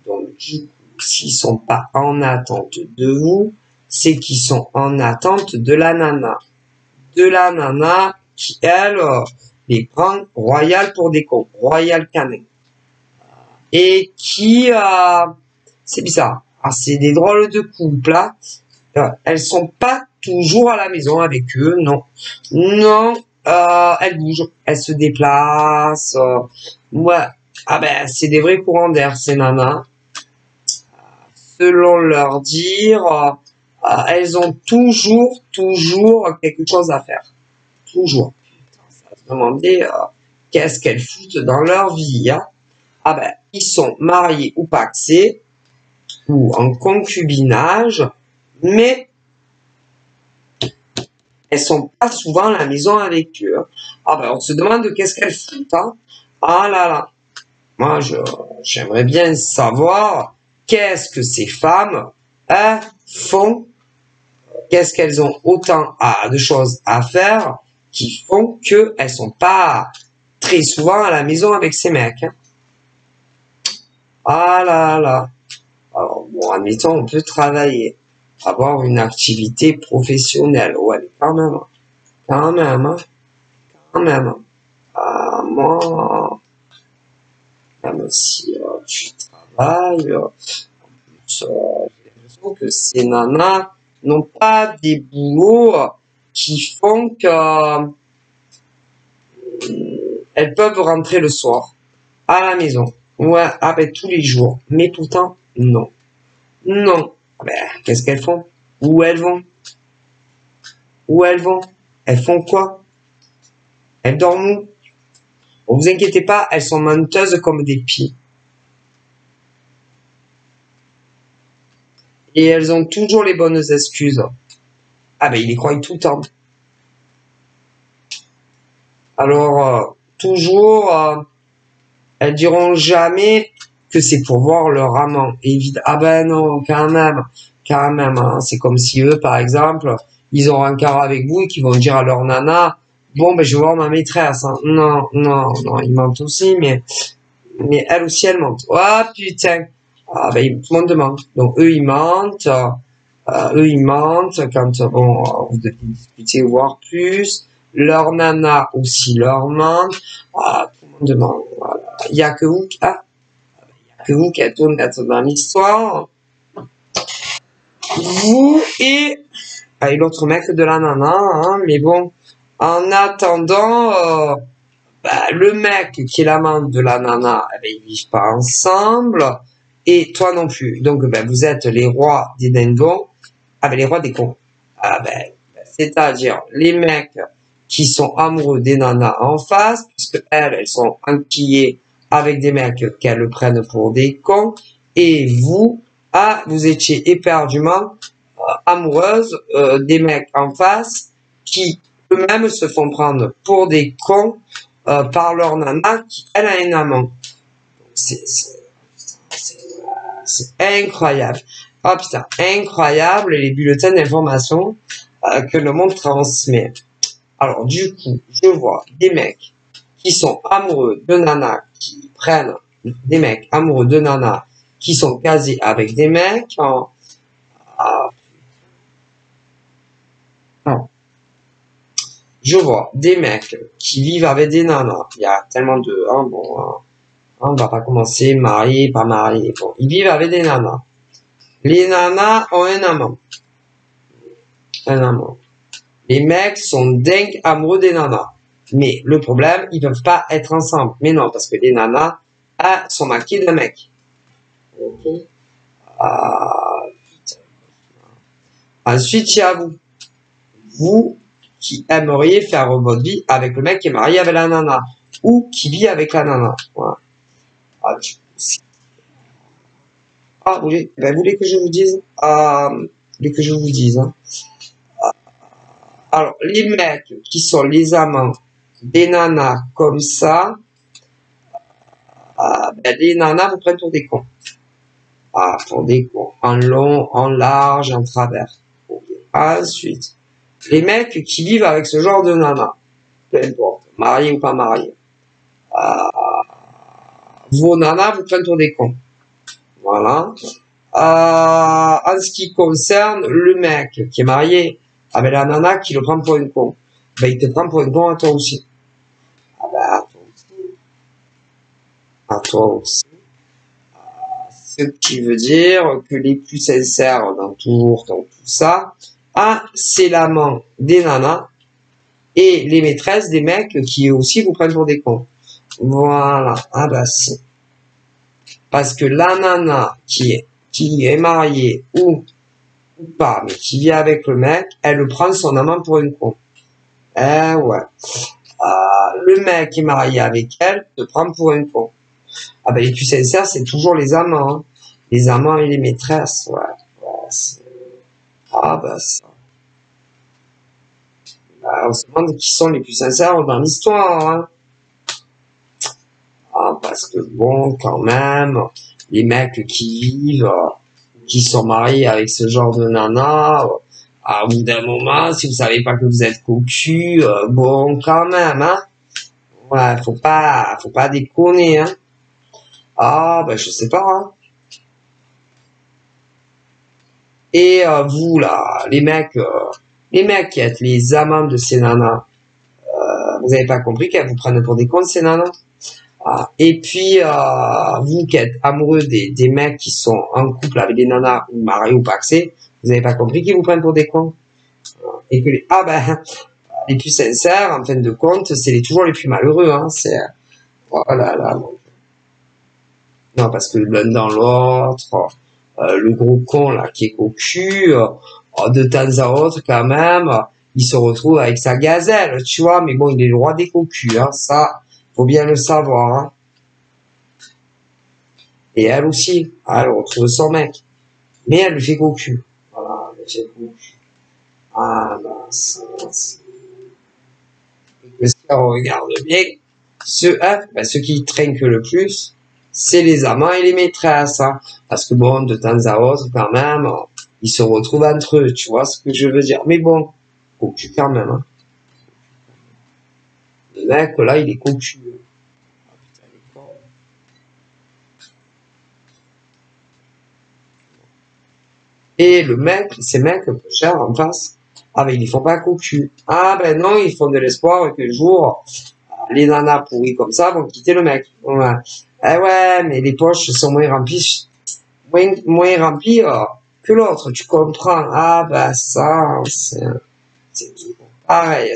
Donc du coup, s'ils sont pas en attente de vous, c'est qu'ils sont en attente de la nana. De la nana qui, elle, les prend royal pour des cons, royal canin. Et qui, c'est bizarre. C'est des drôles de couples, là. Elles sont pas toujours à la maison avec eux, non. Non, elles bougent, elles se déplacent. Ouais. C'est des vrais courants d'air, ces nanas. Selon leur dire, elles ont toujours quelque chose à faire. Toujours. Ça va se demander qu'est-ce qu'elles foutent dans leur vie. Hein. Ils sont mariés ou paxés, ou en concubinage, mais elles sont pas souvent à la maison avec eux. On se demande qu'est-ce qu'elles foutent. Hein. Ah là là. Moi, j'aimerais bien savoir qu'est-ce que ces femmes font, qu'est-ce qu'elles ont autant de choses à faire qui font qu'elles sont pas très souvent à la maison avec ces mecs. Hein. Ah là là. Alors, bon, admettons, on peut travailler, avoir une activité professionnelle. Ouais, quand même. Moi, même si tu travailles, j'ai l'impression que ces nanas n'ont pas des boulots qui font que elles peuvent rentrer le soir à la maison. Ouais, tous les jours. Mais pourtant, non. Non. Qu'est-ce qu'elles font? Où elles vont? Où elles vont? Elles font quoi? Elles dorment où? Bon, vous inquiétez pas, elles sont menteuses comme des pies. Et elles ont toujours les bonnes excuses. Ah ben, ils les croient tout le temps. Alors, toujours, elles diront jamais que c'est pour voir leur amant. Ah ben non, quand même, hein. C'est comme si eux, par exemple, ils ont un quart avec vous et qu'ils vont dire à leur nana, bon, ben je vais voir ma maîtresse. Hein. Non, ils mentent aussi, mais elle aussi, elle ment. Ah putain, ah ben tout le monde ment. Donc eux, ils mentent. Quand bon, vous devez discuter, voir plus. Leur nana aussi leur ment. Ah, tout le monde ment. Voilà. Il y a que vous, qui êtes honnête dans l'histoire. Vous et l'autre mec de la nana, hein, mais bon, en attendant, le mec qui est l'amant de la nana, ils vivent pas ensemble, et toi non plus. Donc, vous êtes les rois des dindons, les rois des cons. C'est-à-dire les mecs qui sont amoureux des nanas en face, puisque elles sont enquillées avec des mecs qu'elles prennent pour des cons, et vous, vous étiez éperdument amoureuse des mecs en face qui eux-mêmes se font prendre pour des cons par leur nana qui, elle, a un amant. C'est incroyable. Oh putain, incroyable les bulletins d'information que le monde transmet. Alors du coup, je vois des mecs qui sont amoureux de nanas, qui prennent des mecs amoureux de nanas, qui sont casés avec des mecs. Je vois des mecs qui vivent avec des nanas. Il y a tellement de... on va pas commencer marié, pas marié. Bon, ils vivent avec des nanas. Les nanas ont un amant. Les mecs sont dingues amoureux des nanas. Mais le problème, ils peuvent pas être ensemble. Mais non, parce que les nanas sont maquillées de mecs. Okay. Ensuite, il y a vous. Vous qui aimeriez faire votre vie avec le mec qui est marié avec la nana. Ou qui vit avec la nana. Voilà. Vous voulez que je vous dise hein. Alors, les mecs qui sont les amants des nanas comme ça, les nanas vous prennent pour des cons. Pour des cons. En long, en large, en travers. Okay. Ensuite, les mecs qui vivent avec ce genre de nana, peu importe, mariés ou pas mariés, vos nanas vous prennent pour des cons. Voilà. En ce qui concerne le mec qui est marié avec la nana qui le prend pour une con, il te prend pour une con à toi aussi. À toi aussi. Ce qui veut dire que les plus sincères dans tout ça, c'est l'amant des nanas et les maîtresses des mecs qui aussi vous prennent pour des cons. Voilà. Si. Parce que la nana qui est mariée ou pas, mais qui vit avec le mec, elle prend son amant pour une con. Ouais. Le mec qui est marié avec elle te prend pour une con. Les plus sincères, c'est toujours les amants. Hein. Les amants et les maîtresses, ouais ça. On se demande qui sont les plus sincères dans l'histoire. Hein. Parce que bon, quand même, les mecs qui vivent, qui sont mariés avec ce genre de nana, au bout d'un moment, si vous savez pas que vous êtes cocu, bon, quand même, hein. Ouais, faut pas déconner, hein. Je sais pas, hein. Et vous, là, les mecs qui êtes les amants de ces nanas, vous avez pas compris qu'elles vous prennent pour des cons, ces nanas? Et puis, vous qui êtes amoureux des mecs qui sont en couple avec des nanas ou mariés ou paxés, vous avez pas compris qu'ils vous prennent pour des cons? Et que les plus sincères, en fin de compte, c'est toujours les plus malheureux, hein. C'est, voilà. Non, parce que l'un dans l'autre, le gros con, là, qui est cocu, de temps à autre, quand même, il se retrouve avec sa gazelle, tu vois, mais bon, il est le roi des cocus, hein, ça, Faut bien le savoir, hein. Et elle aussi, elle retrouve son mec. Mais elle le fait cocu. Voilà, elle le fait cocu. Ah, bah, ça, que si on regarde bien, ceux qui trinquent le plus, c'est les amants et les maîtresses, hein. Parce que bon, de temps à autre, quand même, ils se retrouvent entre eux, tu vois ce que je veux dire. Mais bon, cocu quand même, hein. Le mec, là, il est cocu. Ah, putain, il est con. Et le mec, ces mecs peu chers en face, ah ben ils font pas cocu. Ah ben non, ils font de l'espoir que le jour, les nanas pourries comme ça vont quitter le mec. Ouais. Eh ouais, mais les poches sont moins remplies, moins remplies que l'autre, tu comprends. Ah ben ça, c'est tout pareil.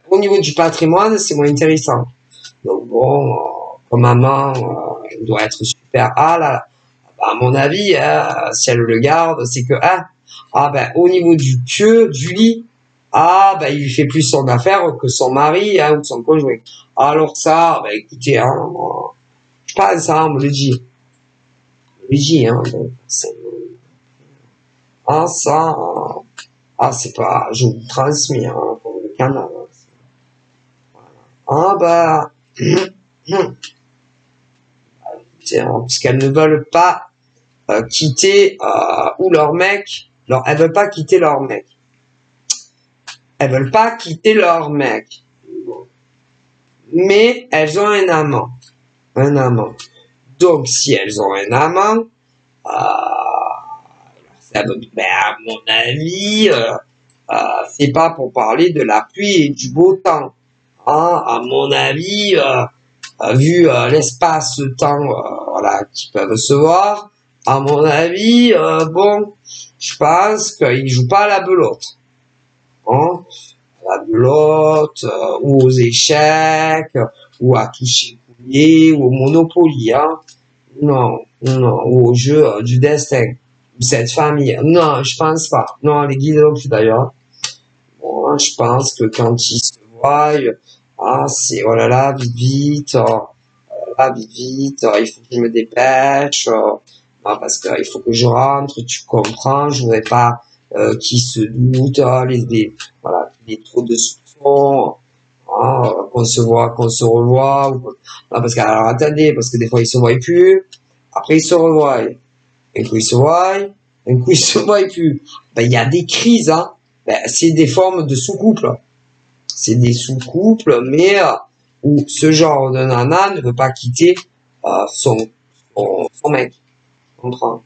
Au niveau du patrimoine, c'est moins intéressant. Donc bon, comme maman, elle doit être super. Ah là, à mon avis, si elle le garde, c'est que ben au niveau du queue, du lit, ben il lui fait plus son affaire que son mari ou son conjoint. Alors ça, ben écoutez, hein, je pense, hein, on me le dit, hein, donc, ça, c'est pas, je vous transmets, hein, pour le canal. Ah ben, puisqu'elles ne veulent pas quitter ou leur mec, elles veulent pas quitter leur mec. Elles veulent pas quitter leur mec. Mais elles ont un amant. Un amant. Donc, si elles ont un amant, ça veut, à mon avis, c'est pas pour parler de la pluie et du beau temps. Hein, à mon avis, vu l'espace-temps voilà, qu'ils peuvent se voir, à mon avis, bon, je pense qu'ils jouent pas à la belote. Hein, à la belote, ou aux échecs, ou à toucher coulier, ou au Monopoly, hein. Non, non, ou au jeu du destin, ou cette famille. Non, je pense pas. Non, les guides non plus d'ailleurs. Bon, je pense que quand ils se voient, c'est oh là là, vite vite, vite vite, il faut que je me dépêche, parce qu'il faut que je rentre, tu comprends, je voudrais pas qu'ils se doutent, voilà, qu'il y ait trop de soupçons, qu'on se revoit, parce que, alors attendez, parce que des fois ils se voient plus, après ils se revoient, un coup ils se voient, un coup ils se voient plus. Ben, il y a des crises, hein, ben, c'est des formes de sous-couple, c'est des sous-couples, mais où ce genre de nana ne veut pas quitter son mec. Tu comprends?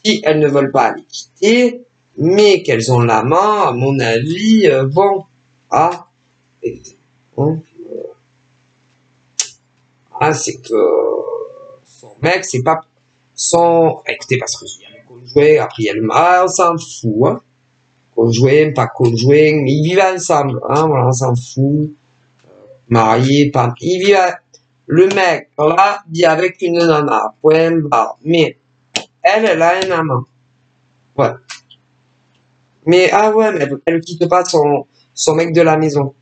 Si elles ne veulent pas les quitter, mais qu'elles ont la main, à mon avis, bon, hein, c'est que son mec, c'est pas son, écoutez, parce que il y a le conjoint, après il y a le mari, on s'en fout, hein. Conjoint, pas conjoint, mais ils vivent ensemble, hein, voilà, on s'en fout. Marié, pas, ils vivent, le mec, là, vit avec une nana, point barre. Mais, elle a un amant. Ouais. Mais, ouais, mais elle quitte pas son mec de la maison.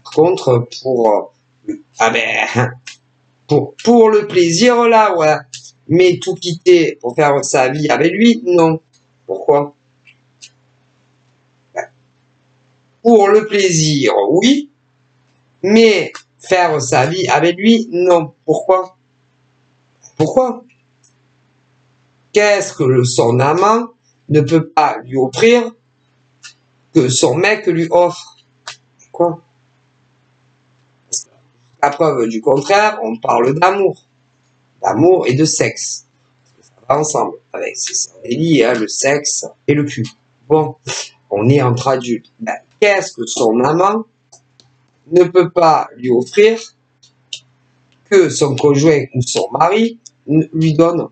Par contre, pour le plaisir, là, ouais. Mais tout quitter pour faire sa vie avec lui, non. Pourquoi? Pour le plaisir, oui. Mais faire sa vie avec lui, non. Pourquoi? Pourquoi? Qu'est-ce que son amant ne peut pas lui offrir que son mec lui offre? Quoi? À preuve du contraire, on parle d'amour. D'amour et de sexe. Ça va ensemble. Avec, c'est lié, hein, le sexe et le cul. Bon, on est entre adultes. Ben, qu'est-ce que son amant ne peut pas lui offrir que son conjoint ou son mari lui donne?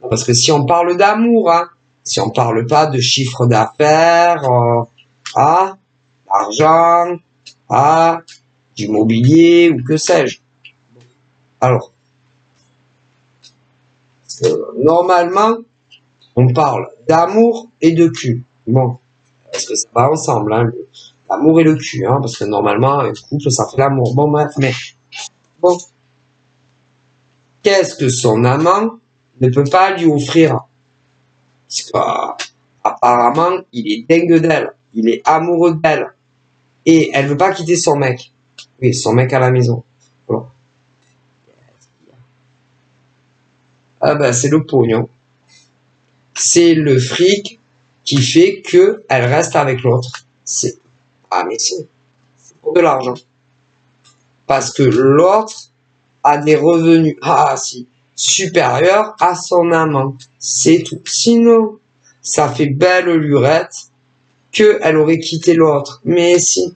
Parce que si on parle d'amour, hein, si on parle pas de chiffre d'affaires, d'argent, du mobilier ou que sais-je. Alors, normalement, on parle d'amour et de cul. Bon, parce que ça va ensemble, hein, L'amour et le cul, hein, parce que normalement, un couple, ça fait l'amour. Bon, bref, mais bon, qu'est-ce que son amant ne peut pas lui offrir? Parce que, apparemment, il est dingue d'elle, il est amoureux d'elle, et elle veut pas quitter son mec. Oui, son mec à la maison. Voilà. Ah ben, c'est le pognon. C'est le fric qui fait que elle reste avec l'autre. C'est, ah mais c'est pour de l'argent. Parce que l'autre a des revenus, si, supérieurs à son amant. C'est tout. Sinon, ça fait belle lurette qu'elle aurait quitté l'autre. Mais si,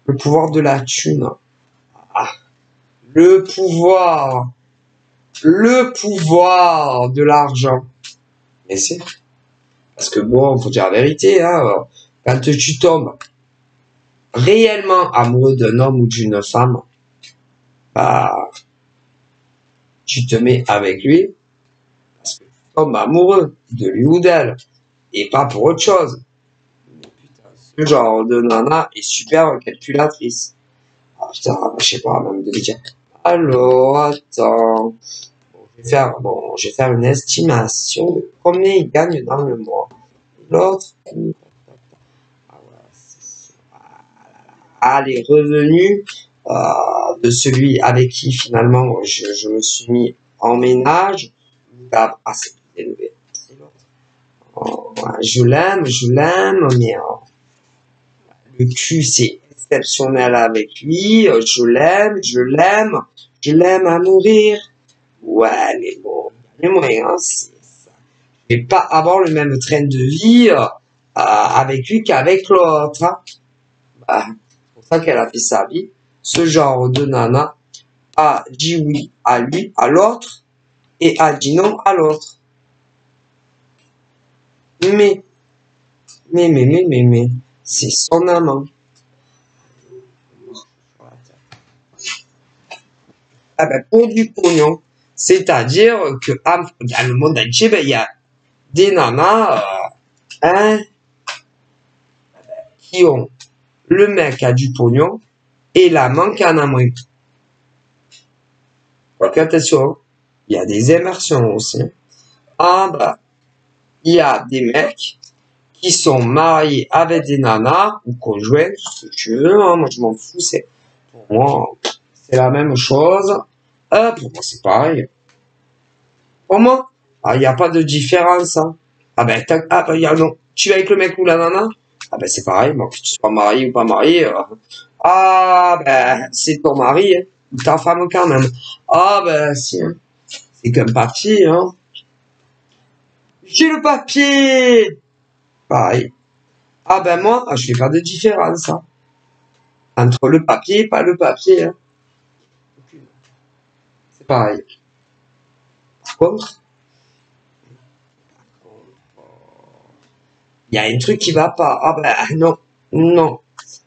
le pouvoir de la thune. Ah, le pouvoir de l'argent. Mais c'est, parce que bon, faut dire la vérité, hein, quand tu tombes réellement amoureux d'un homme ou d'une femme, bah, tu te mets avec lui parce que tu tombes amoureux de lui ou d'elle et pas pour autre chose. Mais putain, ce genre de nana est super calculatrice. Ah putain, je sais pas, même de lui dire, alors, attends, je vais faire une estimation de combien il gagne dans le mois. L'autre, les revenus de celui avec qui finalement je me suis mis en ménage, c'est plus élevé. Je l'aime, mais le cul c'est exceptionnel avec lui, je l'aime à mourir. Ouais, mais bon, les moyens, c'est ça. Je vais pas avoir le même train de vie avec lui qu'avec l'autre. Hein. Bah, c'est pour ça qu'elle a fait sa vie. Ce genre de nana a dit oui à lui, à l'autre, et a dit non à l'autre. Mais, c'est son amant. Ah ben, pour du pognon. C'est-à-dire que dans le monde entier, ben, il y a des nanas qui ont le mec a du pognon et l'amant qui en a moins. Donc attention, il y a des immersions aussi. Ah bah, il y a des mecs qui sont mariés avec des nanas ou conjoints, ce que tu veux, hein, moi je m'en fous, pour moi, c'est la même chose. Pour moi c'est pareil. Pour moi, il n'y a pas de différence. Hein. Non. Tu es avec le mec ou la nana? Ah ben c'est pareil, moi, que tu sois marié ou pas marié. C'est ton mari, hein, ou ta femme quand même. Ah ben si, hein. C'est qu'un papier, hein. J'ai le papier! Pareil. Ah ben moi, je fais pas de différence, hein. Entre le papier et pas le papier, hein. C'est pareil. Par contre, il y a un truc qui va pas. Ah ben non, non.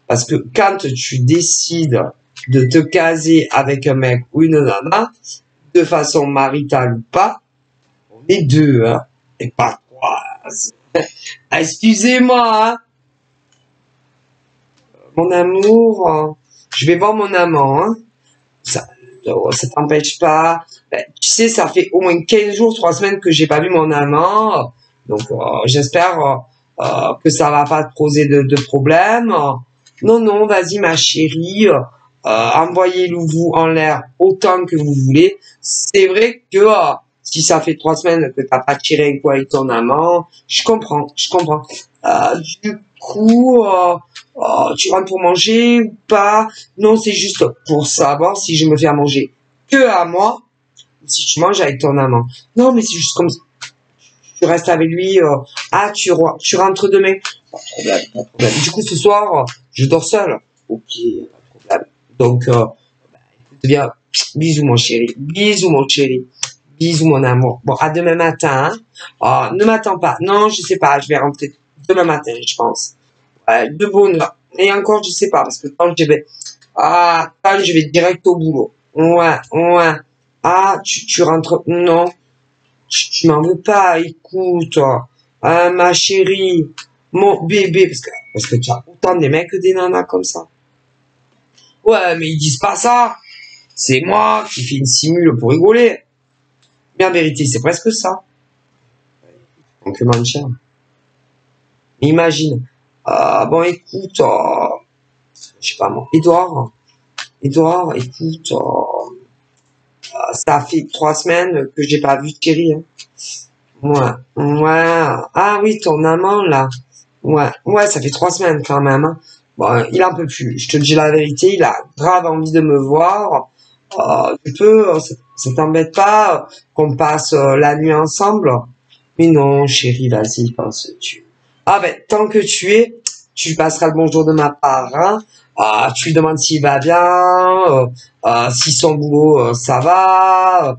Parce que quand tu décides de te caser avec un mec ou une nana, de façon maritale ou pas, on est deux, hein, et pas trois. Excusez-moi, hein. Mon amour, je vais voir mon amant, hein. Ça t'empêche pas. Ben, tu sais, ça fait au moins 15 jours, 3 semaines que j'ai pas vu mon amant. Donc, j'espère que ça va pas te poser de problème. Non, non, vas-y, ma chérie. Envoyez-le vous en l'air autant que vous voulez. C'est vrai que si ça fait 3 semaines que t'as pas tiré un coup avec ton amant, je comprends. Du coup, tu rentres pour manger ou pas? Non, c'est juste pour savoir si je me fais à manger que à moi ou si tu manges avec ton amant. Non, mais c'est juste comme ça. Tu restes avec lui. Tu rentres demain. Pas de problème, pas de problème. Du coup, ce soir, je dors seul. Ok, pas de problème. Donc, écoute bien. Bisous, mon chéri. Bisous, mon chéri. Bisous, mon amour. Bon, à demain matin. Hein. Ne m'attends pas. Non, je sais pas. Je vais rentrer demain matin, je pense. De bonne heure. Et encore, je sais pas, parce que quand je vais direct au boulot. Ouais. Tu rentres, non. Tu m'en veux pas, écoute. Ma chérie. mon bébé, parce que tu as autant des mecs que des nanas comme ça. Ouais, mais ils disent pas ça. C'est moi qui fais une simule pour rigoler. Mais en vérité, c'est presque ça. Donc, mentir. Imagine. Bon, écoute, je sais pas moi. Edouard, écoute, ça fait 3 semaines que j'ai pas vu Thierry. Hein. Ouais. Ah oui, ton amant, là. Ouais, ça fait 3 semaines quand même. Hein. Bon, il en peut plus. Je te dis la vérité, il a grave envie de me voir. Tu peux, ça t'embête pas qu'on passe la nuit ensemble? Mais non, chérie, vas-y, penses-tu. Ah ben, tant que tu passeras le bonjour de ma part. Hein. Tu lui demandes s'il va bien, si son boulot, ça va.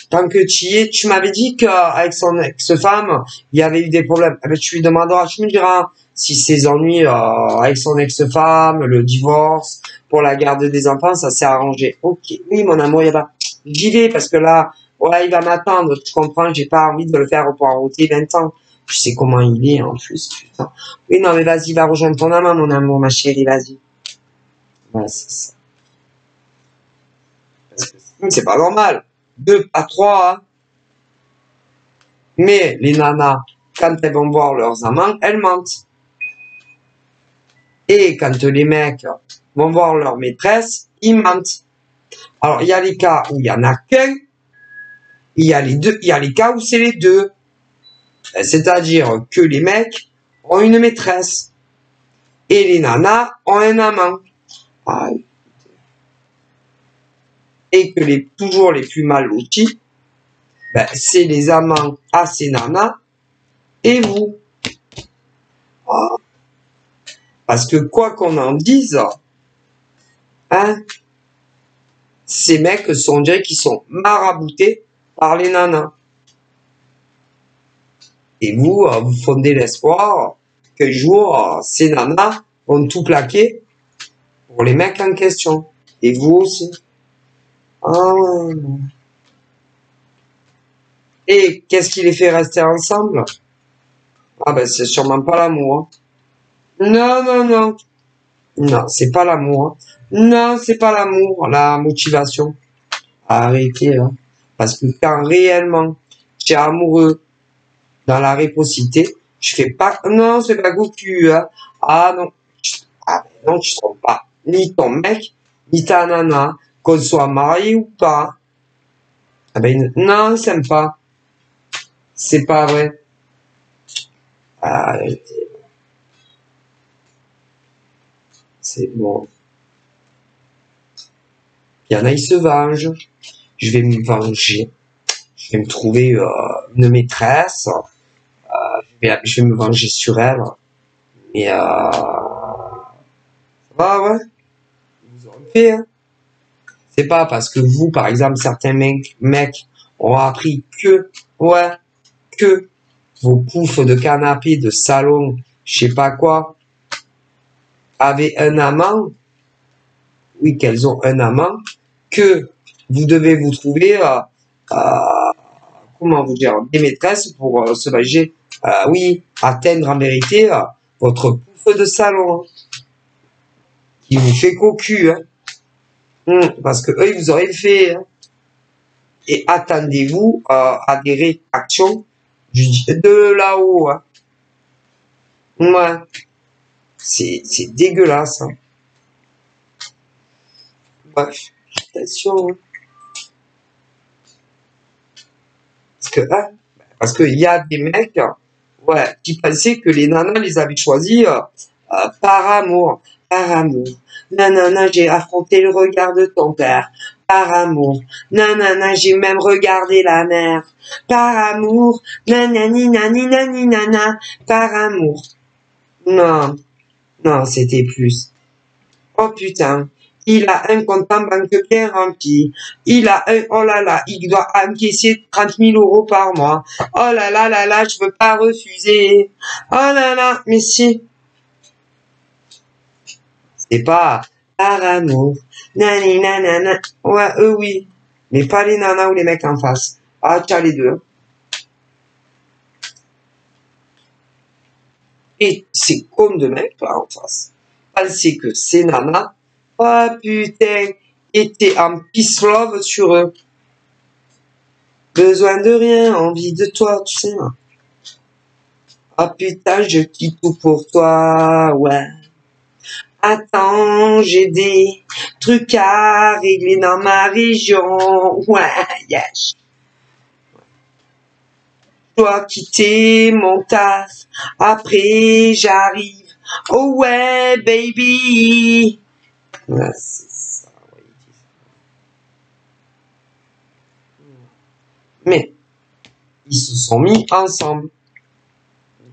Tant que tu y es, tu m'avais dit qu'avec son ex-femme, il y avait eu des problèmes. Eh ben, tu lui demanderas, tu me diras si ses ennuis avec son ex-femme, le divorce, pour la garde des enfants, ça s'est arrangé. Ok, oui, mon amour, il y a pas. J'y vais parce que là, ouais, il va m'attendre. Tu comprends, j'ai pas envie de le faire pour arrêter 20 ans. Tu sais comment il est en plus, putain. Oui, non, mais vas-y, va rejoindre ton amant, mon amour, ma chérie, vas-y. Ouais, c'est ça. Parce que c'est pas normal. 2 à 3, hein. Mais les nanas, quand elles vont voir leurs amants, elles mentent. Et quand les mecs vont voir leur maîtresse, ils mentent. Alors, il y a les cas où il y en a qu'un, il y a les deux, il y a les cas où c'est les deux. C'est-à-dire que les mecs ont une maîtresse et les nanas ont un amant. Ah, et que toujours les plus mal lotis, ben, c'est les amants à ces nanas et vous. Ah, parce que quoi qu'on en dise, hein, ces mecs sont dirait qu'ils sont maraboutés par les nanas. Et vous, vous fondez l'espoir qu'un jour, ces nanas vont tout plaquer pour les mecs en question. Et vous aussi. Ah. Et qu'est-ce qui les fait rester ensemble? Ah ben c'est sûrement pas l'amour. Hein. Non. Non, c'est pas l'amour. Hein. Non, c'est pas l'amour, la motivation. Arrêtez, hein. Parce que quand réellement tu es amoureux dans la réciprocité, je fais pas, non, c'est pas goûtu, hein. Ah non, non, tu te trompes pas. Ni ton mec, ni ta nana, qu'on soit marié ou pas. Ah ben, non, ils s'aiment pas. C'est pas vrai. Arrêtez, c'est bon. Il y en a, ils se vengent. Je vais me venger. Je vais me trouver une maîtresse. Je vais me venger sur elle. Mais ouais, vous aurez fait, hein. C'est pas parce que vous, par exemple, certains mecs ont appris que vos poufs de canapé, de salon, je sais pas quoi, avaient un amant, oui, qu'elles ont un amant, que vous devez vous trouver, comment vous dire, des maîtresses pour se venger, oui, atteindre en vérité votre pouf de salon, hein, qui vous fait cocu, hein. Parce que eux, ils vous auraient fait, hein. Et attendez-vous à des réactions de là-haut, hein. Ouais, c'est dégueulasse, hein. Bref, attention, hein. Parce que il y a des mecs, ouais, qui pensaient que les nanas les avaient choisis par amour, par amour. Nanana, j'ai affronté le regard de ton père, par amour. Nanana, j'ai même regardé la mer, par amour. Nanani, nani, nani, nana, par amour. Non, non, c'était plus. Oh putain, il a un compte en banque bien rempli. Oh là là, il doit encaisser 30 000 euros par mois. Oh là, je veux pas refuser. Oh là là, mais si. C'est pas par amour. Nani, nanana. Ouais, eux oui. Mais pas les nanas ou les mecs en face. Ah, t'as les deux. Et c'est comme de mecs là en face. Penser que ces nanas, oh putain, étaient en peace love sur eux. Besoin de rien, envie de toi, tu sais. Là. Ah putain, je quitte tout pour toi, ouais. Attends, j'ai des trucs à régler dans ma région, ouais, yes. Je dois quitter mon taf, après j'arrive, oh ouais, baby. Ouais, c'est ça, ouais, mais, ils se sont mis ensemble.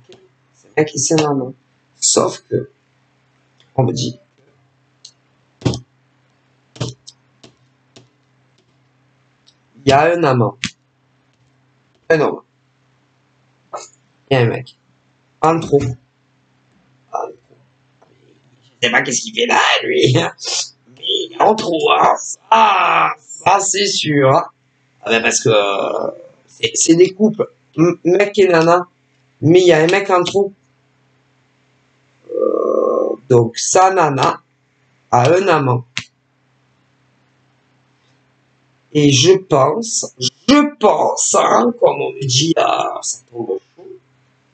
Okay. C'est mec et c'est maman. Sauf que, on me dit, il y a un amant, un homme, et un mec, en trop. Je sais pas qu'est-ce qu'il fait là, lui. Mais il est en trop, hein. Ça c'est sûr. Hein. Ah ben parce que c'est des couples, mec et nana, mais il y a un mec en trop. Donc sa nana a un amant. Et je pense, hein, comme on me dit, ça tombe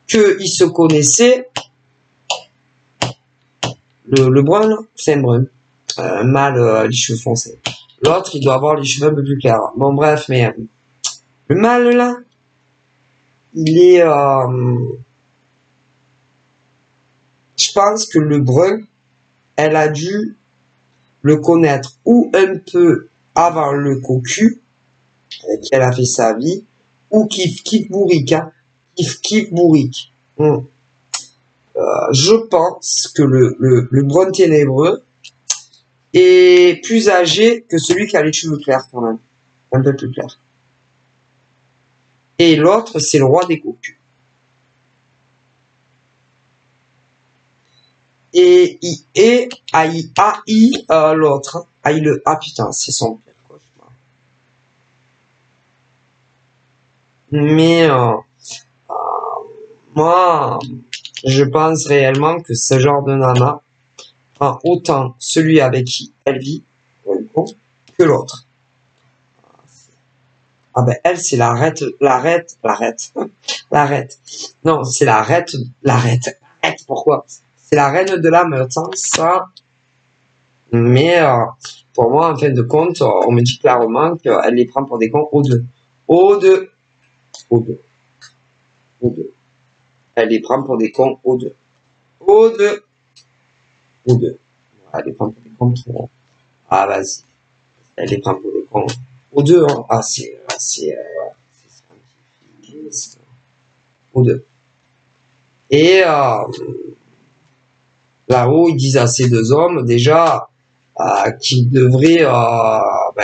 chaud, qu'ils se connaissaient, le brun, là, c'est un brun, un mâle, les cheveux foncés. L'autre, il doit avoir les cheveux un peu plus clairs. Bon, bref, mais le mâle, là, il est... je pense que le brun, elle a dû le connaître ou un peu avant le cocu, qu'elle a fait sa vie, ou kiff bourrique, hein. Kiff bourrique. Je pense que le brun ténébreux est plus âgé que celui qui a les cheveux clairs quand même. Un peu plus clair. Et l'autre, c'est le roi des cocus. Et l'autre. Ah putain, c'est son pire cauchemar. Mais moi, je pense réellement que ce genre de nana prend autant celui avec qui elle vit que l'autre. Ah ben elle c'est l'arête. Non, c'est l'arête. Pourquoi? C'est la reine de la meute, hein, ça. Mais pour moi, en fin de compte, on me dit clairement qu'elle les prend pour des cons aux deux. Aux deux. Elle les prend pour des cons aux deux. Aux deux. Elle les prend pour des cons pour... Ah vas-y. Elle les prend pour des cons aux deux. Hein. Ah c'est aux deux. Et là-haut, ils disent à ces deux hommes déjà qu'ils devraient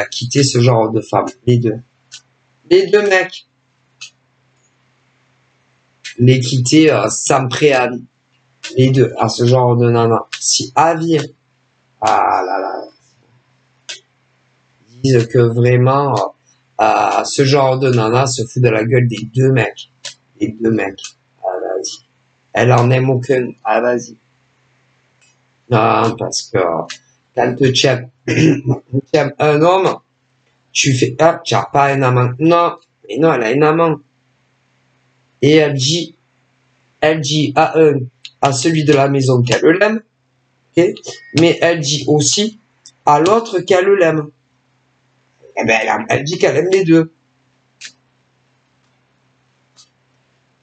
quitter ce genre de femmes, les deux. Les deux mecs. Les quitter sans préavis. Les deux, à ce genre de nana. Si avis, ah là là, ils disent que vraiment, ce genre de nana se fout de la gueule des deux mecs. Les deux mecs. Ah vas-y. Elle en aime aucun. Ah vas-y. Non, parce que quand tu aimes un homme, tu fais, ah, tu n'as pas un amant. Non, mais non, elle a un amant. Et elle dit à celui de la maison qu'elle l'aime, okay, mais elle dit aussi à l'autre qu'elle l'aime. Eh ben, elle dit qu'elle aime les deux.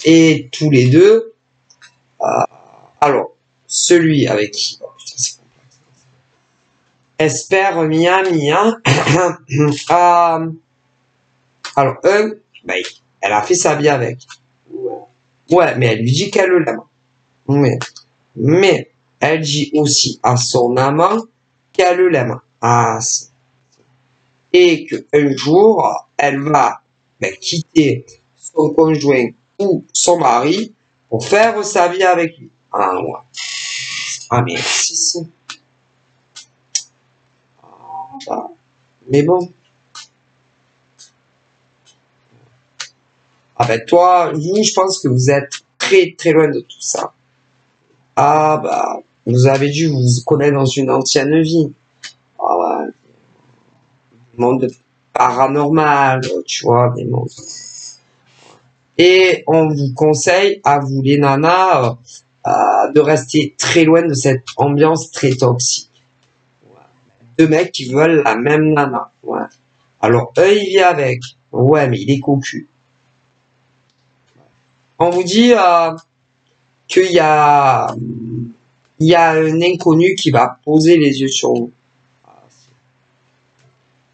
Et tous les deux, alors, celui avec qui, oh, putain, c'est complexe. Espère Miami, hein. Alors, ben, elle a fait sa vie avec. Ouais, mais elle lui dit qu'elle l'aime. Mais elle dit aussi à son amant qu'elle l'aime. Et qu'un jour, elle va quitter son conjoint ou son mari pour faire sa vie avec lui. Ah ouais. Ah mais si. Mais bon. Ah ben toi, vous, je pense que vous êtes très très loin de tout ça. Ah, bah, vous avez dû vous connaître dans une ancienne vie. Ah, ouais, monde paranormal, tu vois, des mondes. Et on vous conseille, à vous les nanas, de rester très loin de cette ambiance très toxique. Deux mecs qui veulent la même nana. Ouais. Alors, eux, il vit avec. Ouais, mais il est cocu. On vous dit qu'il y a un inconnu qui va poser les yeux sur vous.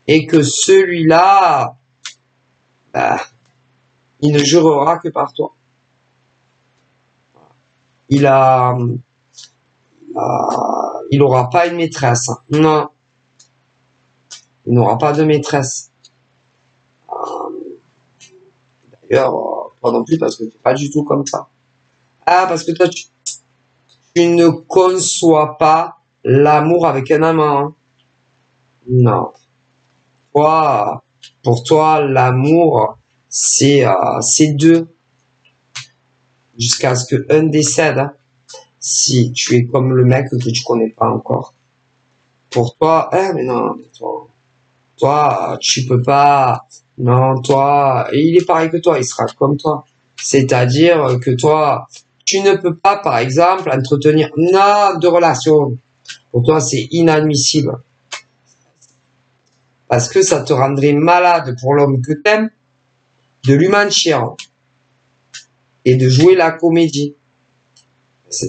Et que celui-là, bah, il ne jurera que par toi. Il a, il aura pas une maîtresse. Non, il n'aura pas de maîtresse. D'ailleurs, pas non plus parce que t'es pas du tout comme ça. Ah, parce que toi, tu ne conçois pas l'amour avec un amant. Hein. Non. Toi, pour toi, l'amour, c'est deux. Jusqu'à ce que un décède. Hein. Si tu es comme le mec que tu connais pas encore. Pour toi, mais non, mais toi, tu peux pas. Non, toi, et il est pareil que toi, il sera comme toi. C'est-à-dire que toi, tu ne peux pas, par exemple, entretenir de relation. Pour toi, c'est inadmissible. Parce que ça te rendrait malade pour l'homme que t'aimes de lui mentir et de jouer la comédie. Tu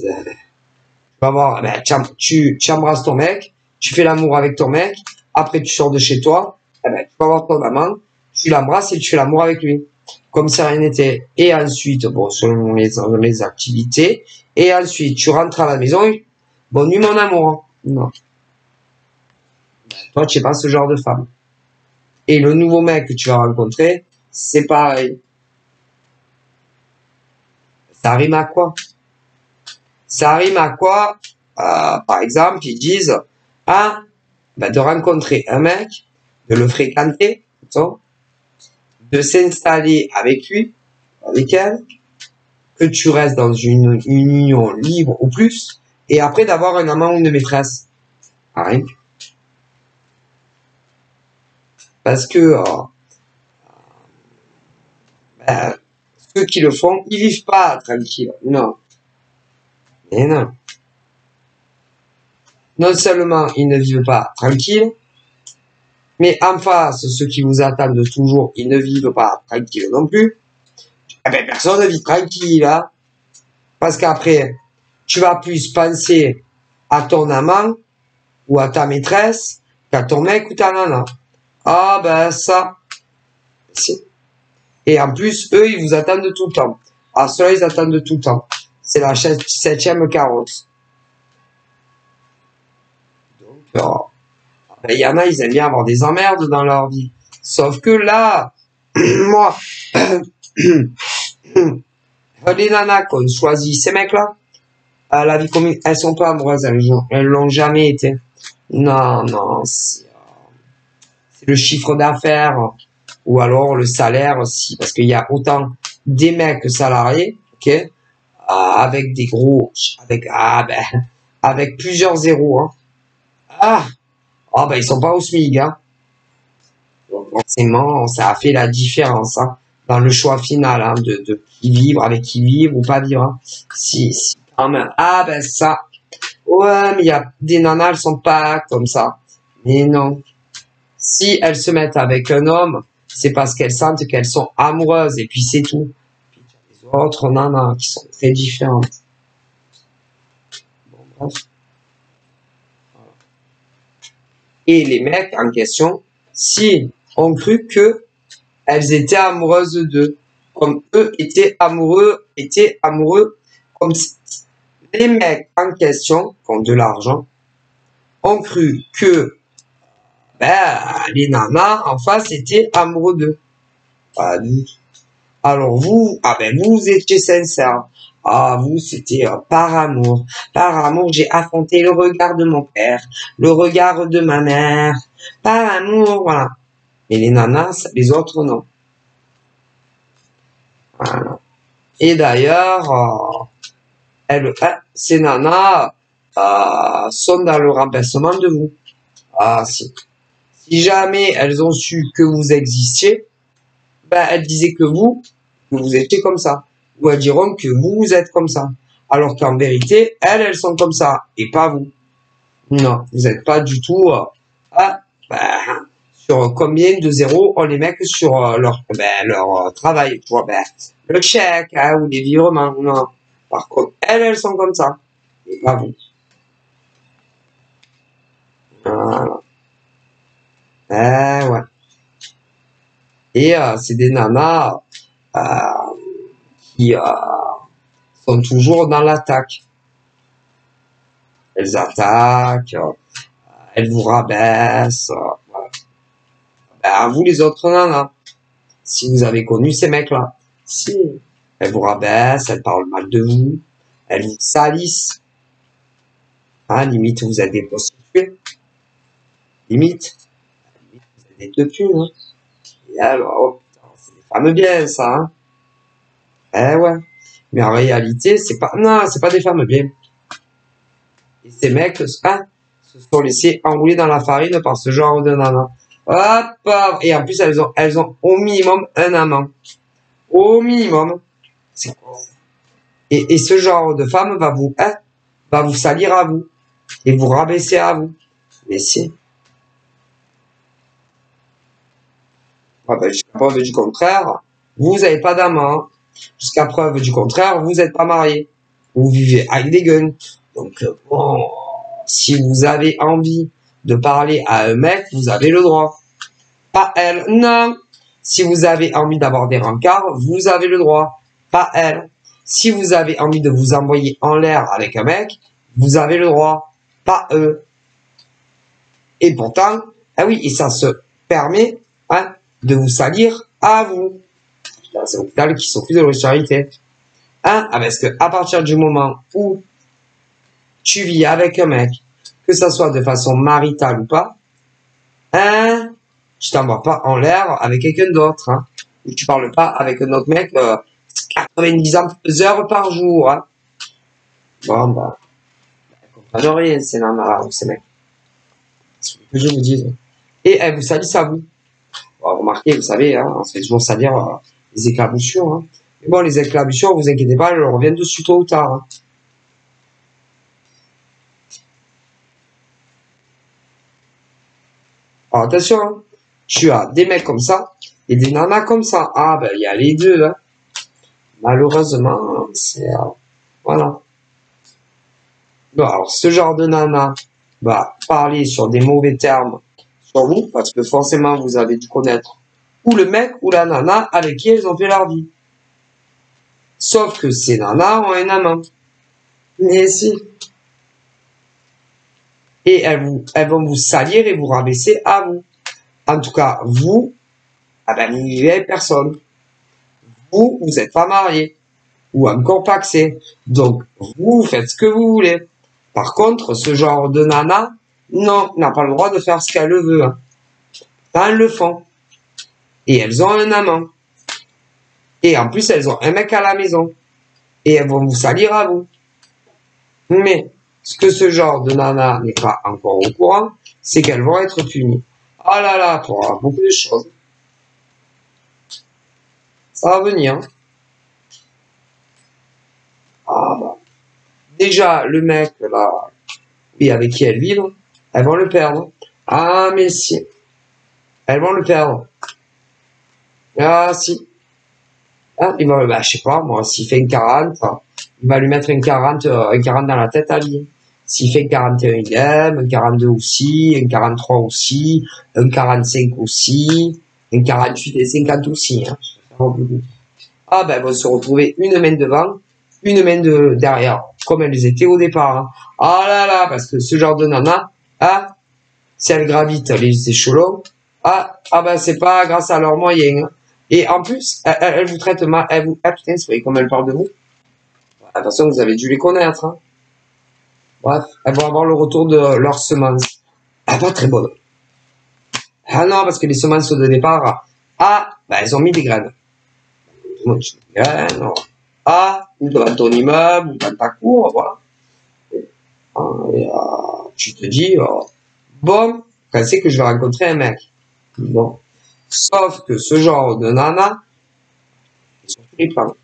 vas voir, ben, tu embrasses ton mec, tu fais l'amour avec ton mec, après tu sors de chez toi, eh ben, tu vas voir ton amant, tu l'embrasses et tu fais l'amour avec lui. Comme si rien n'était. Et ensuite, bon, selon les activités, et ensuite, tu rentres à la maison, bonne nuit mon amour. Non. Toi, tu n'es pas ce genre de femme. Et le nouveau mec que tu vas rencontrer, c'est pareil. Ça rime à quoi? Ça rime à quoi? Par exemple, ils disent, ah, ben, de rencontrer un mec, de le fréquenter, de s'installer avec lui, avec elle, que tu restes dans une union libre ou plus, et après d'avoir un amant ou une maîtresse. Pareil. Parce que ben, ceux qui le font, ils vivent pas tranquille. Non. Et non. Non seulement ils ne vivent pas tranquille, mais en face, ceux qui vous attendent toujours, ils ne vivent pas tranquille non plus. Eh ben, personne ne vit tranquille, hein. Parce qu'après, tu vas plus penser à ton amant ou à ta maîtresse qu'à ton mec ou ta nana. Ah ben ça. Et en plus, eux, ils vous attendent tout le temps. Ah, ceux-là, ils attendent tout le temps. C'est la septième carotte. Donc, ben, y en a, ils aiment bien avoir des emmerdes dans leur vie. Sauf que là, moi, les nanas qu'on choisit, ces mecs-là, à la vie commune, elles sont pas amoureuses, elles l'ont jamais été. Non, non, c'est le chiffre d'affaires ou alors le salaire aussi, parce qu'il y a autant des mecs que salariés, ok, avec des gros, avec plusieurs zéros, hein. Ben ils sont pas au SMIC, hein. Donc, forcément, ça a fait la différence, hein, dans le choix final, hein, de qui vivre, avec qui vivre ou pas vivre, hein. Si quand même, ben ça, ouais, mais il y a des nanas, elles sont pas comme ça. Mais non. Si elles se mettent avec un homme, c'est parce qu'elles sentent qu'elles sont amoureuses, et puis c'est tout. Puis il y a les autres nanas qui sont très différentes. Bon, bref. Et les mecs en question, si ont cru que elles étaient amoureuses d'eux, comme eux étaient amoureux, comme les mecs en question, qui ont de l'argent, ont cru que les nanas en face étaient amoureux d'eux. Alors vous, vous étiez sincère. Ah, vous, c'était par amour. Par amour, j'ai affronté le regard de mon père, le regard de ma mère. Par amour, voilà. Mais les nanas, les autres, non. Voilà. Et d'ailleurs, ces nanas sont dans le remplacement de vous. Ah, si jamais elles ont su que vous existiez, ben, elles disaient que vous étiez comme ça. Ou elles diront que vous êtes comme ça. Alors qu'en vérité, elles sont comme ça, et pas vous. Non, vous n'êtes pas du tout... ben, sur combien de zéros ont les mecs sur leur travail, tu vois, ben, le chèque, ou les virements, non. Par contre, elles sont comme ça, et pas vous. Voilà. Ouais. Et c'est des nanas euh, qui sont toujours dans l'attaque. Elles attaquent, elles vous rabaissent. Voilà. Ben, à vous les autres nanas, si vous avez connu ces mecs-là, si elles vous rabaissent, elles parlent mal de vous, elles vous salissent. Ah, limite, vous êtes des prostituées. Limite, vous êtes des deux thunes. Hein. Et alors, oh, putain, c'est des femmes bien, ça. Hein. Eh ouais. Mais en réalité, non, c'est pas des femmes bien. Et ces mecs, se sont laissés enrouler dans la farine par ce genre de nana. Hop, et en plus, elles ont au minimum un amant. Au minimum. C'est quoi? Et ce genre de femme va vous salir à vous. Et vous rabaisser à vous. Mais si. Ah ben, jusqu'à preuve du contraire, vous n'avez pas d'amant. Jusqu'à preuve du contraire, vous n'êtes pas marié. Vous vivez avec des guns. Donc, bon, si vous avez envie de parler à un mec, vous avez le droit. Pas elle. Non. Si vous avez envie d'avoir des rencarts, vous avez le droit. Pas elle. Si vous avez envie de vous envoyer en l'air avec un mec, vous avez le droit. Pas eux. Et pourtant, ah oui, et ça se permet, hein, de vous salir à vous. C'est l'hôpital qui s'occupe de votre charité. Hein? Ah, parce que à partir du moment où tu vis avec un mec, que ça soit de façon maritale ou pas, hein, tu t'envoies pas en l'air avec quelqu'un d'autre, hein. Ou tu parles pas avec un autre mec 90 heures par jour, hein. Bon, bah, elles comprennent rien, ces nanas ou ces mecs. C'est ce que je vous dis. Et elles vous salissent à vous. Bon, remarquez, vous savez, hein, on se fait toujours salir les éclaboussures. Hein. Mais bon, les éclaboussures, vous inquiétez pas, elles reviennent dessus tôt ou tard. Hein. Alors attention, hein, tu as des mecs comme ça et des nanas comme ça. Ah ben il y a les deux. Hein. Malheureusement, c'est voilà. Bon, alors ce genre de nana va parler sur des mauvais termes sur vous parce que forcément vous avez dû connaître ou le mec ou la nana avec qui elles ont fait leur vie. Sauf que ces nanas ont un amant. Mais si. Et elles vont vous salir et vous rabaisser à vous. En tout cas, vous, ah ben, il n'y a personne. Vous n'êtes pas marié. Ou encore paxé. Donc, vous faites ce que vous voulez. Par contre, ce genre de nana, non, n'a pas le droit de faire ce qu'elle veut. Hein. Elles le font. Et elles ont un amant. Et en plus, elles ont un mec à la maison. Et elles vont vous salir à vous. Mais, ce que ce genre de nana n'est pas encore au courant, c'est qu'elles vont être punies. Ah là là, pour beaucoup de choses. Ça va venir. Ah bah. Déjà, le mec, là, oui, avec qui elles vivent, elles vont le perdre. Ah, mais si. Elles vont le perdre. Ah, si. Ah, il va, bah, je sais pas, moi, s'il fait une 40, il va lui mettre une 40 dans la tête à lui. S'il fait 41, il aime, un 42 aussi, un 43 aussi, un 45 aussi, un 48 et 50 aussi, hein. Ah, ben, elles vont se retrouver une main devant, une main derrière, comme elles étaient au départ, hein. Ah là là, parce que ce genre de nana, ah, si elles gravitent les échelons, ben, c'est pas grâce à leurs moyens, hein. Et en plus, elles vous traitent mal, putain, vous voyez comme elles parlent de vous. Attention, vous avez dû les connaître, hein. Bref, elles vont avoir le retour de leurs semences. Ah, pas très bonne. Ah non, parce que les semences de départ, ben, elles ont mis des graines. Tout le monde dit des graines, non. Ah, ou devant ton immeuble, ou dans ta cour, voilà. Et, tu te dis, bon, quand c'est que je vais rencontrer un mec. Bon. Sauf que ce genre de nana, sur tous les plans.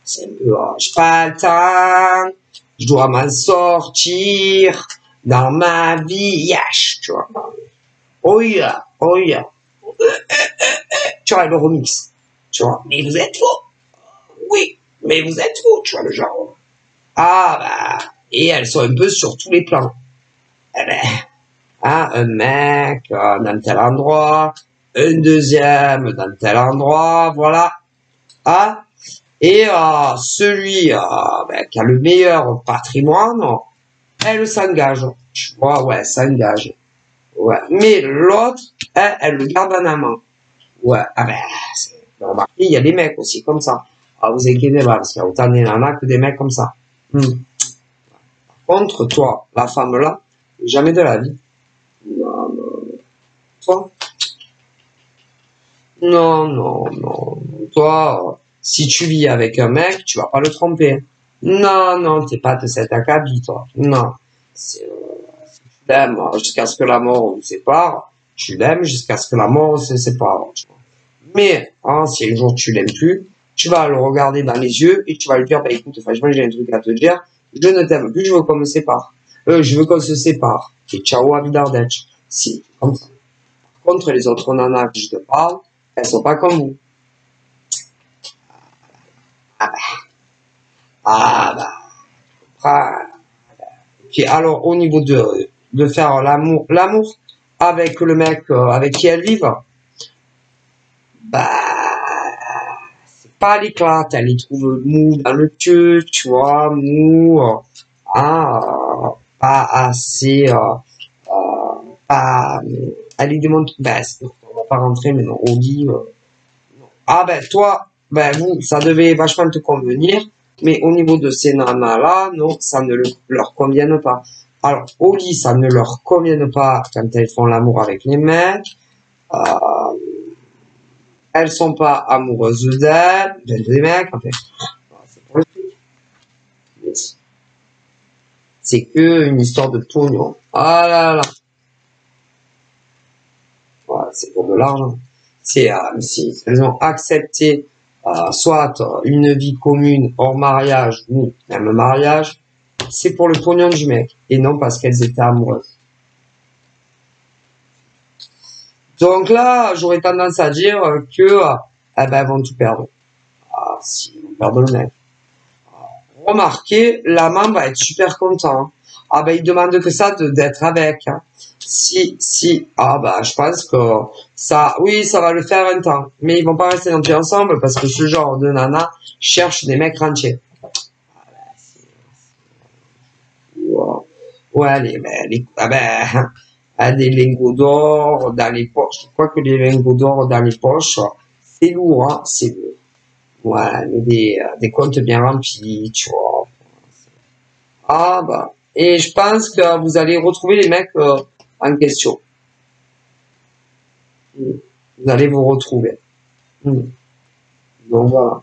C'est un peu, j'ai pas le temps, je dois m'en sortir dans ma vie, yash, tu vois. Oh yeah, oh yeah. Tu vois, le remix. Tu vois, mais vous êtes faux. Oui, mais vous êtes faux, tu vois, le genre. Ah, bah, et elles sont un peu sur tous les plans. Eh ben, un mec dans tel endroit, un deuxième dans tel endroit, voilà. Ah, et celui qui a le meilleur patrimoine, elle s'engage. Tu vois, ouais, s'engage. Ouais. Mais l'autre, elle le garde en amont. Ouais, ah ben, remarquez, il y a des mecs aussi comme ça. Ah, vous inquiétez pas, parce qu'il y a autant des nanas que des mecs comme ça. Par contre, toi, la femme là, jamais de la vie. Non, non, toi, non, non, non. Toi, si tu vis avec un mec, tu vas pas le tromper. Non, non, t'es pas de cet acabit, toi. Non. C'est, tu l'aimes jusqu'à ce que la mort vous sépare. Tu l'aimes jusqu'à ce que la mort se sépare. Tu vois. Mais, si un jour tu l'aimes plus, tu vas le regarder dans les yeux et tu vas lui dire, bah écoute, franchement, j'ai un truc à te dire. Je ne t'aime plus, je veux qu'on me sépare. Je veux qu'on se sépare. Et ciao, Avidardetch. Si, comme ça. Par contre, les autres nanas que je te parle, elles sont pas comme vous. Ah bah, ah bah, ah, puis alors au niveau de faire l'amour avec le mec avec qui elles vivent, bah c'est pas l'éclat, elle les trouve mou dans le cul, tu vois, mou, pas assez, pas, elle lui demande, bah on va pas rentrer mais non, au lit, ah ben toi, ben vous, ça devait vachement te convenir, mais au niveau de ces nanas-là, non, ça ne leur convienne pas. Alors, au lit, ça ne leur convienne pas quand elles font l'amour avec les mecs. Euh, elles sont pas amoureuses d'elles, des mecs, en fait. C'est pour le truc. C'est que une histoire de pognon. Ah là là. Voilà, c'est pour de l'argent. Si elles ont accepté soit une vie commune hors mariage ou même mariage, c'est pour le pognon du mec et non parce qu'elles étaient amoureuses. Donc là, j'aurais tendance à dire que eh ben, elles vont tout perdre. Si elles vont perdre le mec. Remarquez, l'amant va être super content. Ah ben il demande que ça d'être avec. Hein. Si, ah ben je pense que ça, oui, ça va le faire un temps. Mais ils vont pas rester longtemps ensemble parce que ce genre de nana cherche des mecs rentiers. Ouais, ah ben, des lingots d'or dans les poches. Je crois que les lingots d'or dans les poches, c'est lourd, hein, c'est lourd. Ouais, mais des comptes bien remplis, tu vois. Ah bah, et je pense que vous allez retrouver les mecs en question. Vous allez vous retrouver. Donc voilà.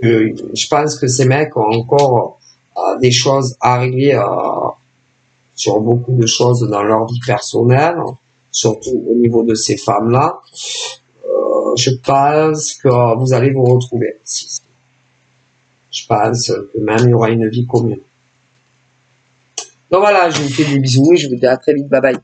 Je pense que ces mecs ont encore des choses à régler sur beaucoup de choses dans leur vie personnelle, surtout au niveau de ces femmes-là. Je pense que vous allez vous retrouver. Je pense que même il y aura une vie commune. Donc voilà, je vous fais des bisous et je vous dis à très vite. Bye bye.